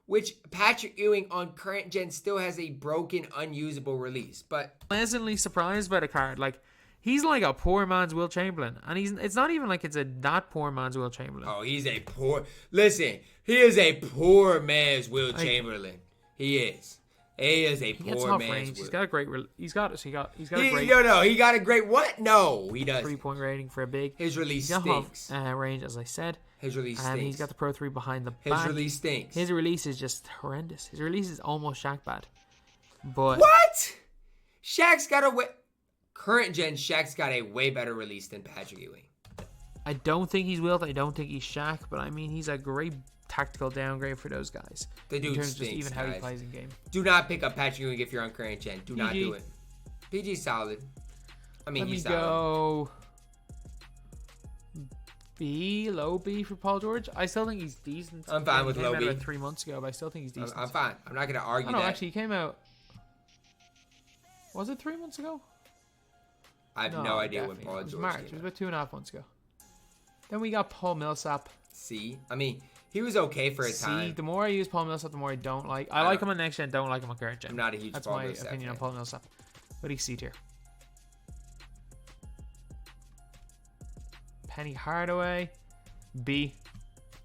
Which Patrick Ewing on current gen still has a broken, unusable release. But pleasantly surprised by the card. Like, he's like a poor man's Will Chamberlain. And it's not even like it's a that poor man's Will Chamberlain. Oh, he's a poor... Listen, he is a poor man's Will Chamberlain. He is. He is a poor man's Will. He's got a great... He got a great... No, he got a great what? No, he doesn't. 3-point rating for a big. His release stinks. Range, as I said. His release stinks. And he's got the Pro 3 behind the back. His release stinks. His release is just horrendous. His release is almost Shaq bad. But... What? Shaq's got a... Current gen, Shaq's got a way better release than Patrick Ewing. I don't think he's Wilt. I don't think he's Shaq. But I mean, he's a great tactical downgrade for those guys. The dude in terms stinks, of just even guys. how he plays in game. Do not pick up Patrick Ewing if you're on current gen. Do not PG. do it. PG's solid. I mean, he's Let me solid. go B, low B for Paul George. I still think he's decent. I'm fine with He came low out B. about 3 months ago, but I still think he's decent. I'm fine. I'm not going to argue Oh, no, that. actually, he came out... Was it 3 months ago? I have no idea when definitely Paul not. It was George March. came It was out. about 2.5 months ago. Then we got Paul Millsap. See? I mean, he was okay for a time. The more I use Paul Millsap, the more I don't like. I like him on next gen, don't like him on current gen. I'm not a huge That's Paul my Millsap opinion on fan. Paul Millsap. But he's C tier. Penny Hardaway, B.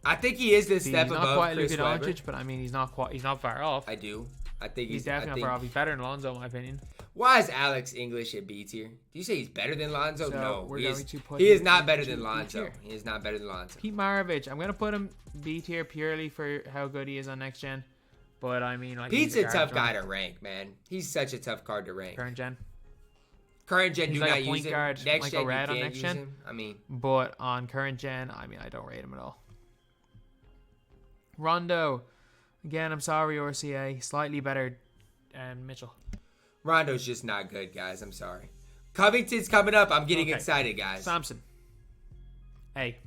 I think he is the B. step He's not above quite Chris Luka Webber. Doncic, but I mean, he's not far off. I do. I think He's definitely not far off. He's better than Lonzo, in my opinion. Why is Alex English at B tier? Do you say he's better than Lonzo? So No. we're going to put He is him not better into than B Lonzo. tier. He is not better than Lonzo. Pete Maravich, I'm going to put him B tier purely for how good he is on next gen. But I mean, like, Pete's he's a tough guy guard to rank, man. He's such a tough card to rank. current gen. Current gen, He's do like not a point use him. guard, Next Michael gen, you Redd on can't next use gen. him. I mean, But on current gen, I mean, I don't rate him at all. Rondo, again, I'm sorry, RCA. Slightly better Mitchell. Rondo's just not good, guys. I'm sorry. Covington's coming up. I'm getting excited, guys. Samson. Hey.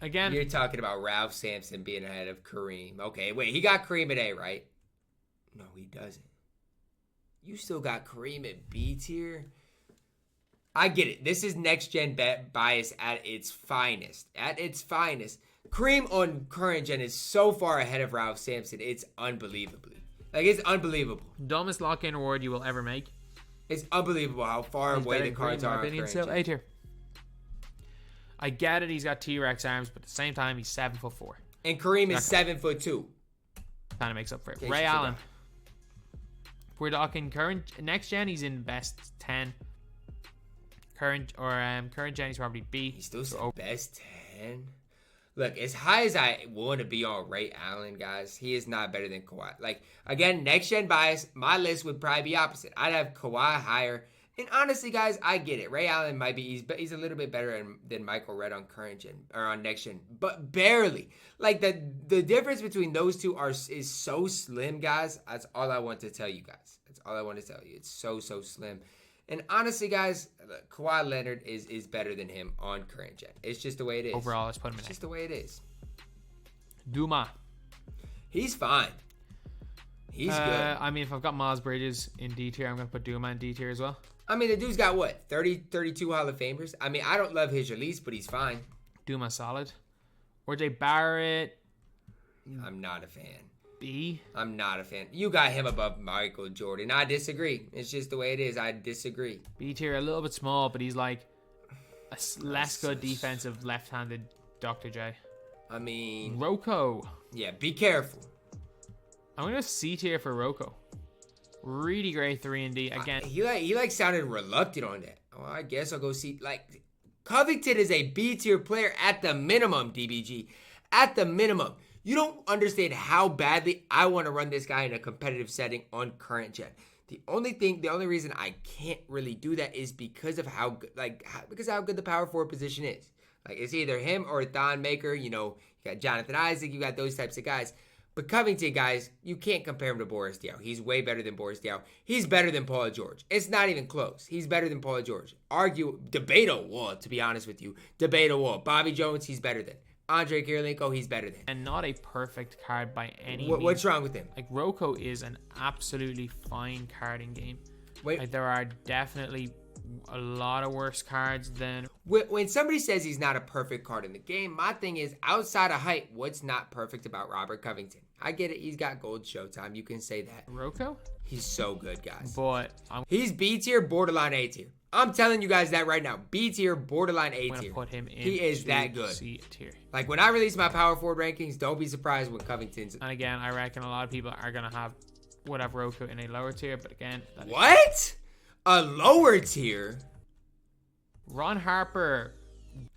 Again. You're talking about Ralph Sampson being ahead of Kareem. Okay, wait. He got Kareem at A, right? No, he doesn't. You still got Kareem at B tier? I get it. This is next-gen bias at its finest. At its finest. Kareem on current gen is so far ahead of Ralph Sampson. It's unbelievably. Like, it's unbelievable. Dumbest lock-in award you will ever make. It's unbelievable how far away the cards are on current gen. A tier. I get it. He's got T-Rex arms, but at the same time, he's 7'4". And Kareem is 7'2". Kind of makes up for it. Okay, Ray so Allen. If we're talking next gen, he's in best 10. Current gen, he's probably B. He's still best 10. Look, as high as I want to be on Ray Allen, guys, he is not better than Kawhi. Like, again, next gen bias, my list would probably be opposite. I'd have Kawhi higher. And honestly, guys, I get it. Ray Allen might be, he's a little bit better than Michael Redd on current gen, or on next gen, but barely. Like, the difference between those two is so slim, guys. That's all I want to tell you guys. That's all I want to tell you. It's so slim. And honestly, guys, Kawhi Leonard is better than him on current gen. It's just the way it is. Overall, let's put him in. It's just the way it is. Duma. He's fine. He's good. I mean, if I've got Miles Bridges in D tier, I'm going to put Duma in D tier as well. I mean, the dude's got, what, 32 Hall of Famers? I mean, I don't love his release, but he's fine. Duma solid. RJ Barrett. I'm not a fan. B. I'm not a fan. You got him above Michael Jordan. I disagree. It's just the way it is. I disagree. B tier, a little bit small, but he's like a less good defensive left-handed Dr. J. I mean... Rocco. Yeah, be careful. I'm going to C tier for Rocco. Really great 3 and D. Again. He sounded reluctant on that. Oh, I guess I'll go see... Like, Covington is a B tier player at the minimum, DBG. At the minimum. You don't understand how badly I want to run this guy in a competitive setting on current gen. The only reason I can't really do that is because of how good the power forward position is. Like, it's either him or Thon Maker. You know, you got Jonathan Isaac. You got those types of guys. But Covington, guys, you can't compare him to Boris Diaw. He's way better than Boris Diaw. He's better than Paul George. It's not even close. He's better than Paul Debate a wall, to be honest with you. Debate a wall. Bobby Jones, he's better than. Andre Kirilenko, he's better than. And not a perfect card by any What's means. wrong with him? Like, Roko is an absolutely fine card in game. Wait. Like, there are definitely a lot of worse cards than... When somebody says he's not a perfect card in the game, my thing is, outside of height, what's not perfect about Robert Covington? I get it. He's got gold showtime. You can say that. Roko? He's so good, guys. But he's B tier, borderline A tier. I'm telling you guys that right now. B tier, borderline A tier. I'm gonna put him in. He is that good. C tier. Like, when I release my power forward rankings, don't be surprised when Covington's. And again, I reckon a lot of people are gonna would have Roko in a lower tier. But again, what? A lower tier? Ron Harper.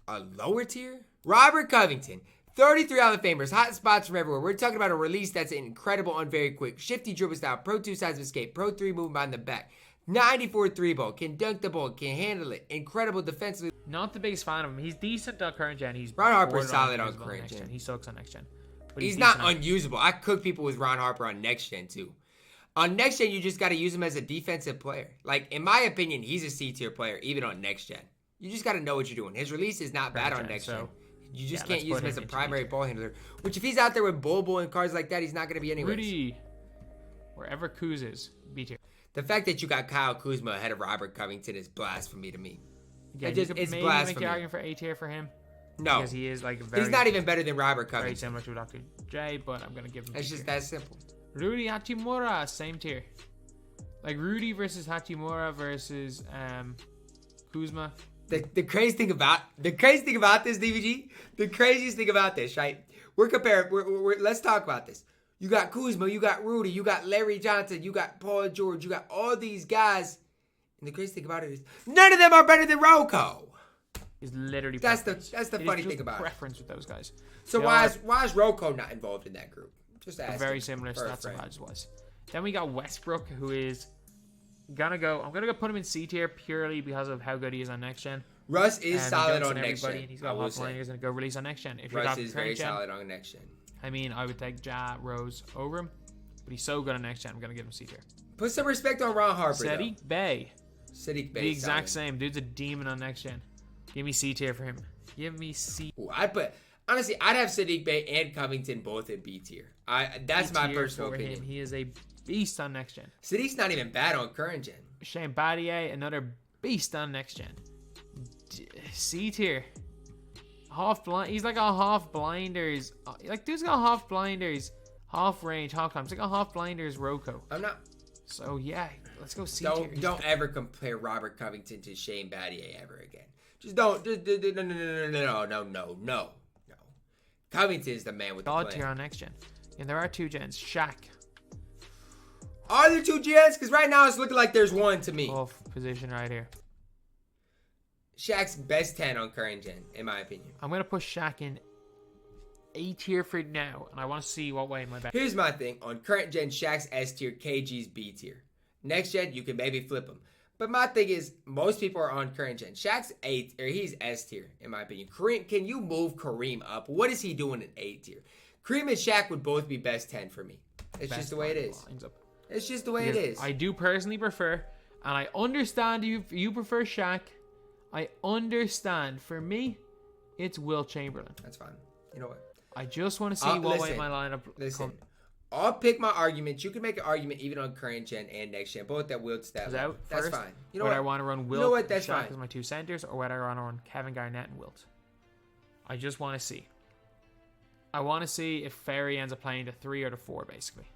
A lower tier? Robert Covington. 33 Hall of Famers, hot spots from everywhere. We're talking about a release that's incredible and very quick. Shifty dribble style, Pro 2 size of escape, Pro 3 movement behind the back. 94 3-ball, can dunk the ball, can handle it. Incredible defensively. Not the biggest fan of him. He's decent on current gen. He's Ron Harper's solid on current gen. He sucks on next gen. But he's not unusable. I cook people with Ron Harper on next gen too. On next gen, you just got to use him as a defensive player. Like, in my opinion, he's a C tier player, even on next gen. You just got to know what you're doing. His release is not bad on next gen. You just can't use him as a primary ball handler. Which, if he's out there with Bobo and cards like that, he's not going to be anywhere. Rudy, wherever Kuz is, B tier. The fact that you got Kyle Kuzma ahead of Robert Covington is blasphemy to me. Yeah, it's maybe blasphemy. Make the argument for A tier for him. No, because he is like he's not even better than Robert very Covington. similar to Dr. J, but I'm gonna give him. It's just that simple. Rudy Hachimura, same tier. Like Rudy versus Hachimura versus Kuzma. The crazy thing about this, DBG, the craziest thing about this, right? We're comparing. Let's talk about this. You got Kuzma, you got Rudy, you got Larry Johnson, you got Paul George, you got all these guys. And the crazy thing about it is, none of them are better than Roko. Is literally that's the funny thing about preference with those guys. So why is Roko not involved in that group? Just asking. Very similar stats and badges wise. Then we got Westbrook, who is I'm gonna go put him in C tier purely because of how good he is on next gen. Russ is solid on next gen. And he's got hot liners and go release on next gen. If Russ is very solid on next gen. I mean, I would take Ja Rose over him, but he's so good on next gen. I'm gonna give him C tier. Put some respect on Ron Harper. Sadiq Bey. Sadiq Bey. The exact same. Dude's a demon on next gen. Give me C tier for him. Give me C. Ooh, I'd have Sadiq Bey and Covington both in B tier. That's my personal opinion. He is a beast on next gen. Sadiq's not even bad on current gen. Shane Battier, another beast on next gen. C tier. Half blind. He's like a half blinders. Like dude's got half blinders, half range, half time. It's like a half blinders Roko. I'm not. So yeah, let's go C tier. Don't ever compare Robert Covington to Shane Battier ever again. Just don't. No. Covington is the man with the plan. God tier on next gen. And there are two gens. Shaq. Are there two gens? Because right now it's looking like there's one to me. Off position right here. Shaq's best 10 on current gen, in my opinion. I'm going to push Shaq in A tier for now, and I want to see what way my back. Here's my thing. On current gen, Shaq's S tier, KG's B tier. Next gen, you can maybe flip him. But my thing is, most people are on current gen. Shaq's he's S tier, in my opinion. Kareem, can you move Kareem up? What is he doing in A tier? Kareem and Shaq would both be best 10 for me. It's just the way it is. It's just the way it is. I do personally prefer, and I understand you prefer Shaq. I understand. For me, it's Wilt Chamberlain. That's fine. You know what? I just want to see what way my lineup. Listen, I'll pick my arguments. You can make an argument even on current gen and next gen, both that Wilt's that level. That's fine. You know what? I want to run Wilt. You know what? That's Shaq fine. As my two centers, or whether I want to run Kevin Garnett and Wilt. I just want to see. I want to see if Ferry ends up playing the 3 or the 4, basically.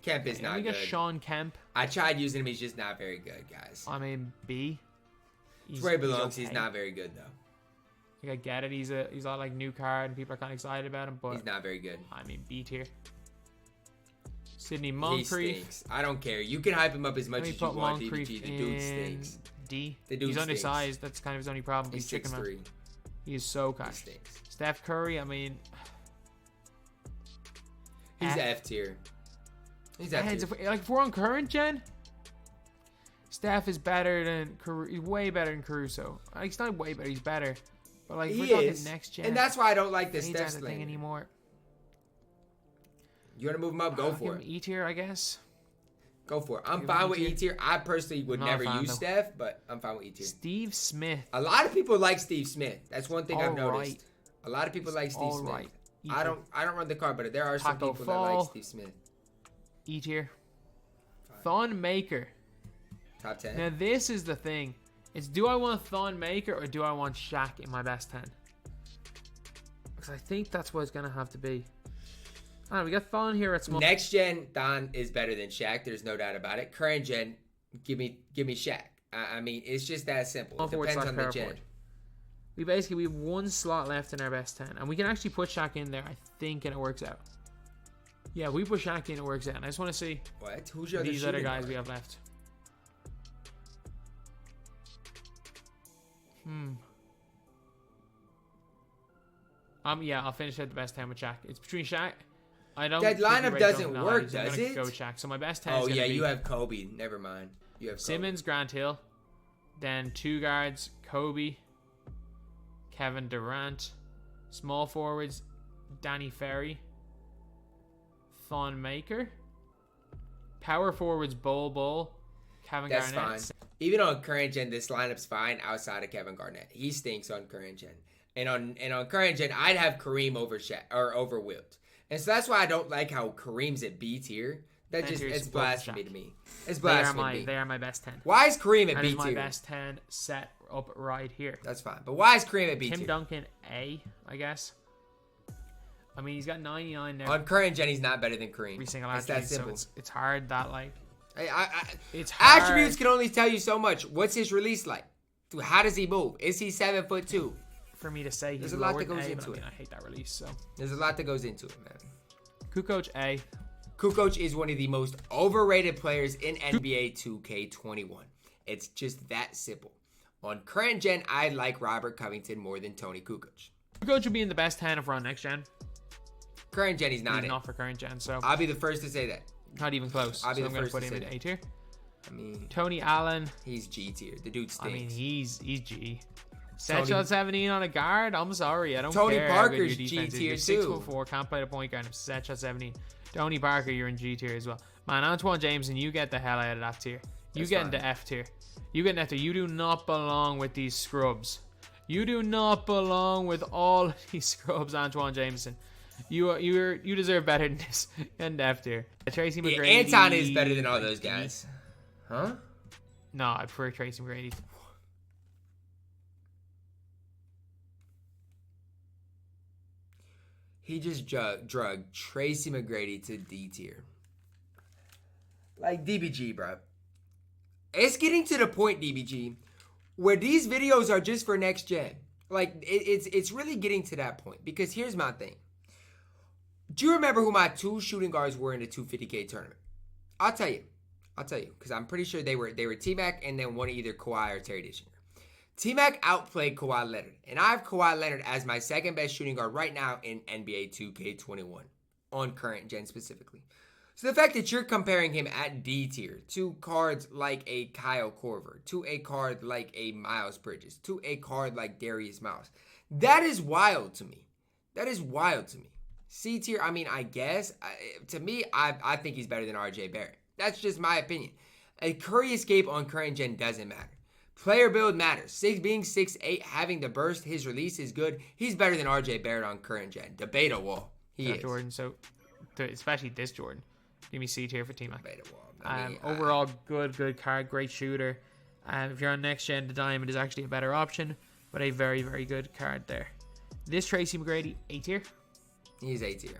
Kemp is not good. We got Sean Kemp. I tried using him. He's just not very good, guys. I mean, B. It's where he belongs. He's not very good, though. Like, I get it. He's all like new card, and people are kind of excited about him, but he's not very good. I mean, B tier. Sidney Moncrief. He stinks. I don't care. You can hype him up as much as you want. DBG. The dude stinks. D. The dude he's stinks. Undersized. That's kind of his only problem. He's 6'3". He is so cash. Steph Curry. I mean, he's F tier. He's F tier. Like, if we're on current gen, Steph is better than he's way better than Caruso. Like, he's not way better. He's better. But like, we're talking next gen. And that's why I don't like this Steph thing anymore. You want to move him up? Go for it. E tier, I guess. Go for it. I'm fine with E tier. I personally would never use Steph, but I'm fine with E tier. Steve Smith. A lot of people like Steve Smith. That's one thing I've noticed. A lot of people like Steve Smith. Right. I don't run the card, but there are some people that like Steve Smith. E tier. Thon Maker. Top 10. Now this is the thing. It's do I want Thon Maker or do I want Shaq in my best 10? Because I think that's what it's gonna have to be. I don't know, we got Thon here at small. Next gen, Thon is better than Shaq. There's no doubt about it. Current gen, give me Shaq. I mean, it's just that simple. It depends on the gen. We have one slot left in our best 10, and we can actually put Shaq in there, I think, and it works out. Yeah, we put Shaq in, it works out. And I just want to see who's your these other guys we have left. Yeah, I'll finish at the best 10 with Shaq. It's between Shaq. I don't. That lineup doesn't work, does it? Go with Shaq. So my best 10. Oh yeah, you have Kobe. Never mind. You have Kobe. Simmons, Grant Hill, then 2 guards, Kobe, Kevin Durant, small forwards, Danny Ferry, Thon Maker, power forwards, Bol, Kevin Garnett. That's fine. Even on current gen, this lineup's fine outside of Kevin Garnett. He stinks on current gen. And on current gen, I'd have Kareem over Shaq or over Wilt. And so that's why I don't like how Kareem's at B tier. That just it's blasphemy to me. It's blasphemy. They are my best 10. Why is Kareem at B tier? That is my best 10 set up right here. That's fine. But why is Kareem at B tier? Tim Duncan A, I guess. I mean, he's got 99 there. On current gen, he's not better than Kareem. Every single it's that simple. So it's hard that like. It's hard. Attributes can only tell you so much. What's his release like? How does he move? Is he 7'2"? For me to say there's a lot that goes into it. I hate that release. So there's a lot that goes into it, man. Kukoc A. Kukoc is one of the most overrated players in NBA 2K21. It's just that simple. On current gen, I like Robert Covington more than Tony Kukoc. Kukoc would be in the best 10 if we're on next gen. Current gen, he's not in. Not for current gen, so I'll be the first to say that. Not even close. I'll be the first to put him in A tier. I mean, Tony Allen. He's G tier. The dude stinks. I mean, he's G. Set shot 17 on a guard. I'm sorry, I don't Tony care. Parker's G tier too. 6'4", can't play the point guard. Set shot 17. Tony Parker, you're in G tier as well. Man, Antoine Jameson, you get the hell out of that tier. You get into F tier. You get into F tier. You do not belong with these scrubs. You do not belong with all these scrubs, Antoine Jameson. You deserve better than this. And F tier. Tracy McGrady. Yeah, Anton is better than all those guys. Huh? No, I prefer Tracy McGrady. He just drug Tracy McGrady to D tier. Like DBG, bro. It's getting to the point, DBG, where these videos are just for next gen. Like it's really getting to that point. Because here's my thing. Do you remember who my 2 shooting guards were in the 250K tournament? I'll tell you. Because I'm pretty sure they were T-Mac and then one of either Kawhi or Terry Dishinger. T-Mac outplayed Kawhi Leonard. And I have Kawhi Leonard as my second best shooting guard right now in NBA 2K21. On current gen specifically. So the fact that you're comparing him at D tier to cards like a Kyle Korver, to a card like a Miles Bridges, to a card like Darius Miles. That is wild to me. C tier, I mean, I guess. To me, I think he's better than RJ Barrett. That's just my opinion. A Curry escape on current gen doesn't matter. Player build matters. Being 6'8", having the burst, his release is good. He's better than RJ Barrett on current gen. Debatable. He is. Jordan, so especially this Jordan. Give me C tier for T-Mac. Debatable. Overall, good card, great shooter. If you're on next gen, the Diamond is actually a better option, but a very, very good card there. This Tracy McGrady, A tier. He's A tier.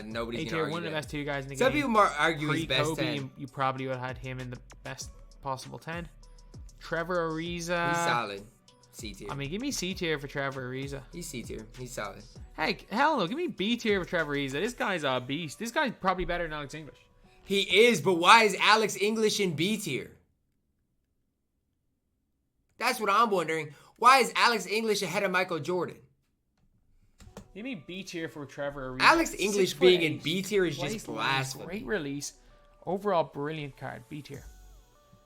Nobody's going to argue one of the best 2 guys in the game. Some people argue he's best Kobe, 10. You probably would have had him in the best possible 10. Trevor Ariza. He's solid. C tier. I mean, give me C tier for Trevor Ariza. He's C tier. He's solid. Hey, hell no. Give me B tier for Trevor Ariza. This guy's a beast. This guy's probably better than Alex English. He is, but why is Alex English in B tier? That's what I'm wondering. Why is Alex English ahead of Michael Jordan? Give me B tier for Trevor Ariza. Alex English being in B tier is just blasphemy. Great release. Overall, brilliant card. B tier.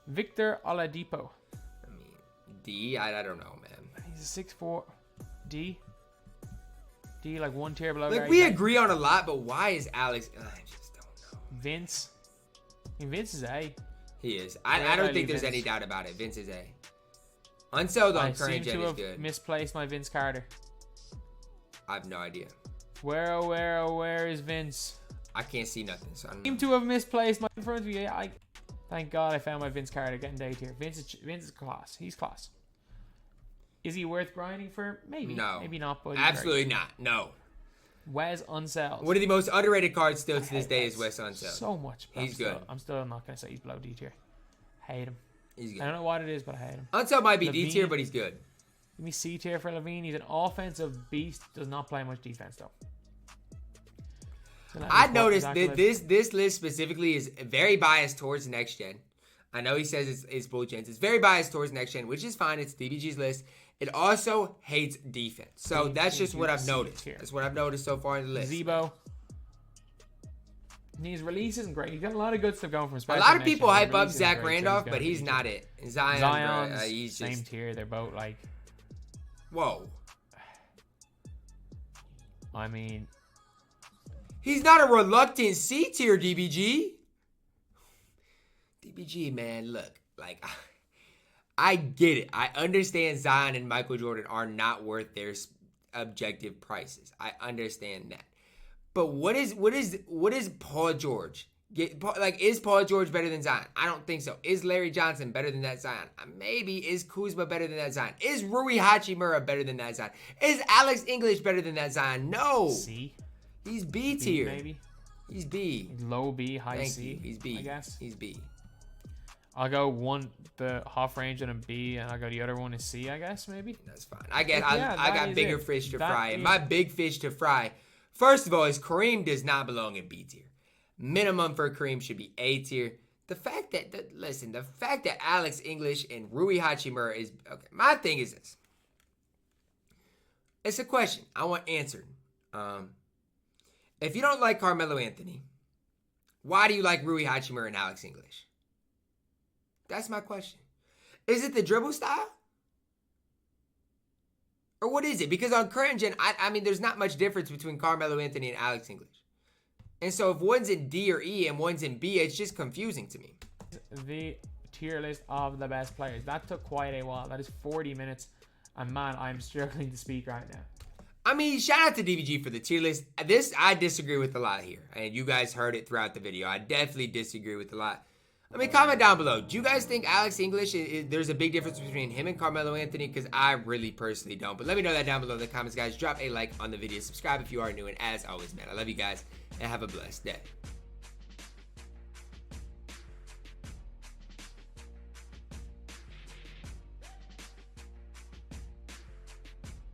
Victor Oladipo. I mean, D? I don't know, man. He's a 6'4". D? D, like 1 tier below. Like, we agree on a lot, but why is Alex... I just don't know. Vince. I mean, Vince is A. He is. I don't think there's any doubt about it. Vince is A. Unsold on current gen is good. Misplaced my Vince Carter. I have no idea. Where is Vince? I can't see nothing. So I don't know. Seem to have misplaced my in front of you. Thank God I found my Vince Carter getting day tier. Vince is class. He's class. Is he worth grinding for? Maybe. No. Maybe not. But absolutely not. No. Wes Unseld. One of the most underrated cards still to this day is Wes Unseld. So much. He's good. I'm still not going to say he's below D tier. Hate him. He's good. I don't know what it is, but I hate him. Unseld might be D tier, but he's good. Give me C tier for Levine. He's an offensive beast. Does not play much defense, though. I noticed that this list specifically is very biased towards next gen. I know he says it's both gens. It's very biased towards next gen, which is fine. It's DBG's list. It also hates defense. So that's just what I've noticed. That's what I've noticed so far in the list. TyDeBo. His release isn't great. He's got a lot of good stuff going from a lot of people hype up Zach Randolph, but he's not it. Zion's he's just same tier. They're both like... Whoa. I mean... He's not a reluctant C tier, DBG. DBG, man, look. Like... I get it. I understand Zion and Michael Jordan are not worth their objective prices. I understand that. But what is Paul George? Is Paul George better than Zion? I don't think so. Is Larry Johnson better than that Zion? Maybe. Is Kuzma better than that Zion? Is Rui Hachimura better than that Zion? Is Alex English better than that Zion? No. C? He's B tier. Maybe. He's B. Low B, high Thank C. You. He's B. I guess. He's B. I'll go the half range and a B, and I'll go the other one is C, I guess, maybe. That's fine. I got bigger fish to fry. And my big fish to fry, first of all, is Kareem does not belong in B tier. Minimum for Kareem should be A tier. The fact that Alex English and Rui Hachimura is... Okay, my thing is this. It's a question I want answered. If you don't like Carmelo Anthony, why do you like Rui Hachimura and Alex English? That's my question. Is it the dribble style? Or what is it? Because on current gen, I mean, there's not much difference between Carmelo Anthony and Alex English. And so if one's in D or E and one's in B, it's just confusing to me. The tier list of the best players. That took quite a while. That is 40 minutes. And man, I'm struggling to speak right now. I mean, shout out to DBG for the tier list. This, I disagree with a lot here. And you guys heard it throughout the video. I definitely disagree with a lot. I mean, comment down below. Do you guys think Alex English, there's a big difference between him and Carmelo Anthony? Because I really personally don't. But let me know that down below in the comments, guys. Drop a like on the video. Subscribe if you are new. And as always, man, I love you guys. And have a blessed day.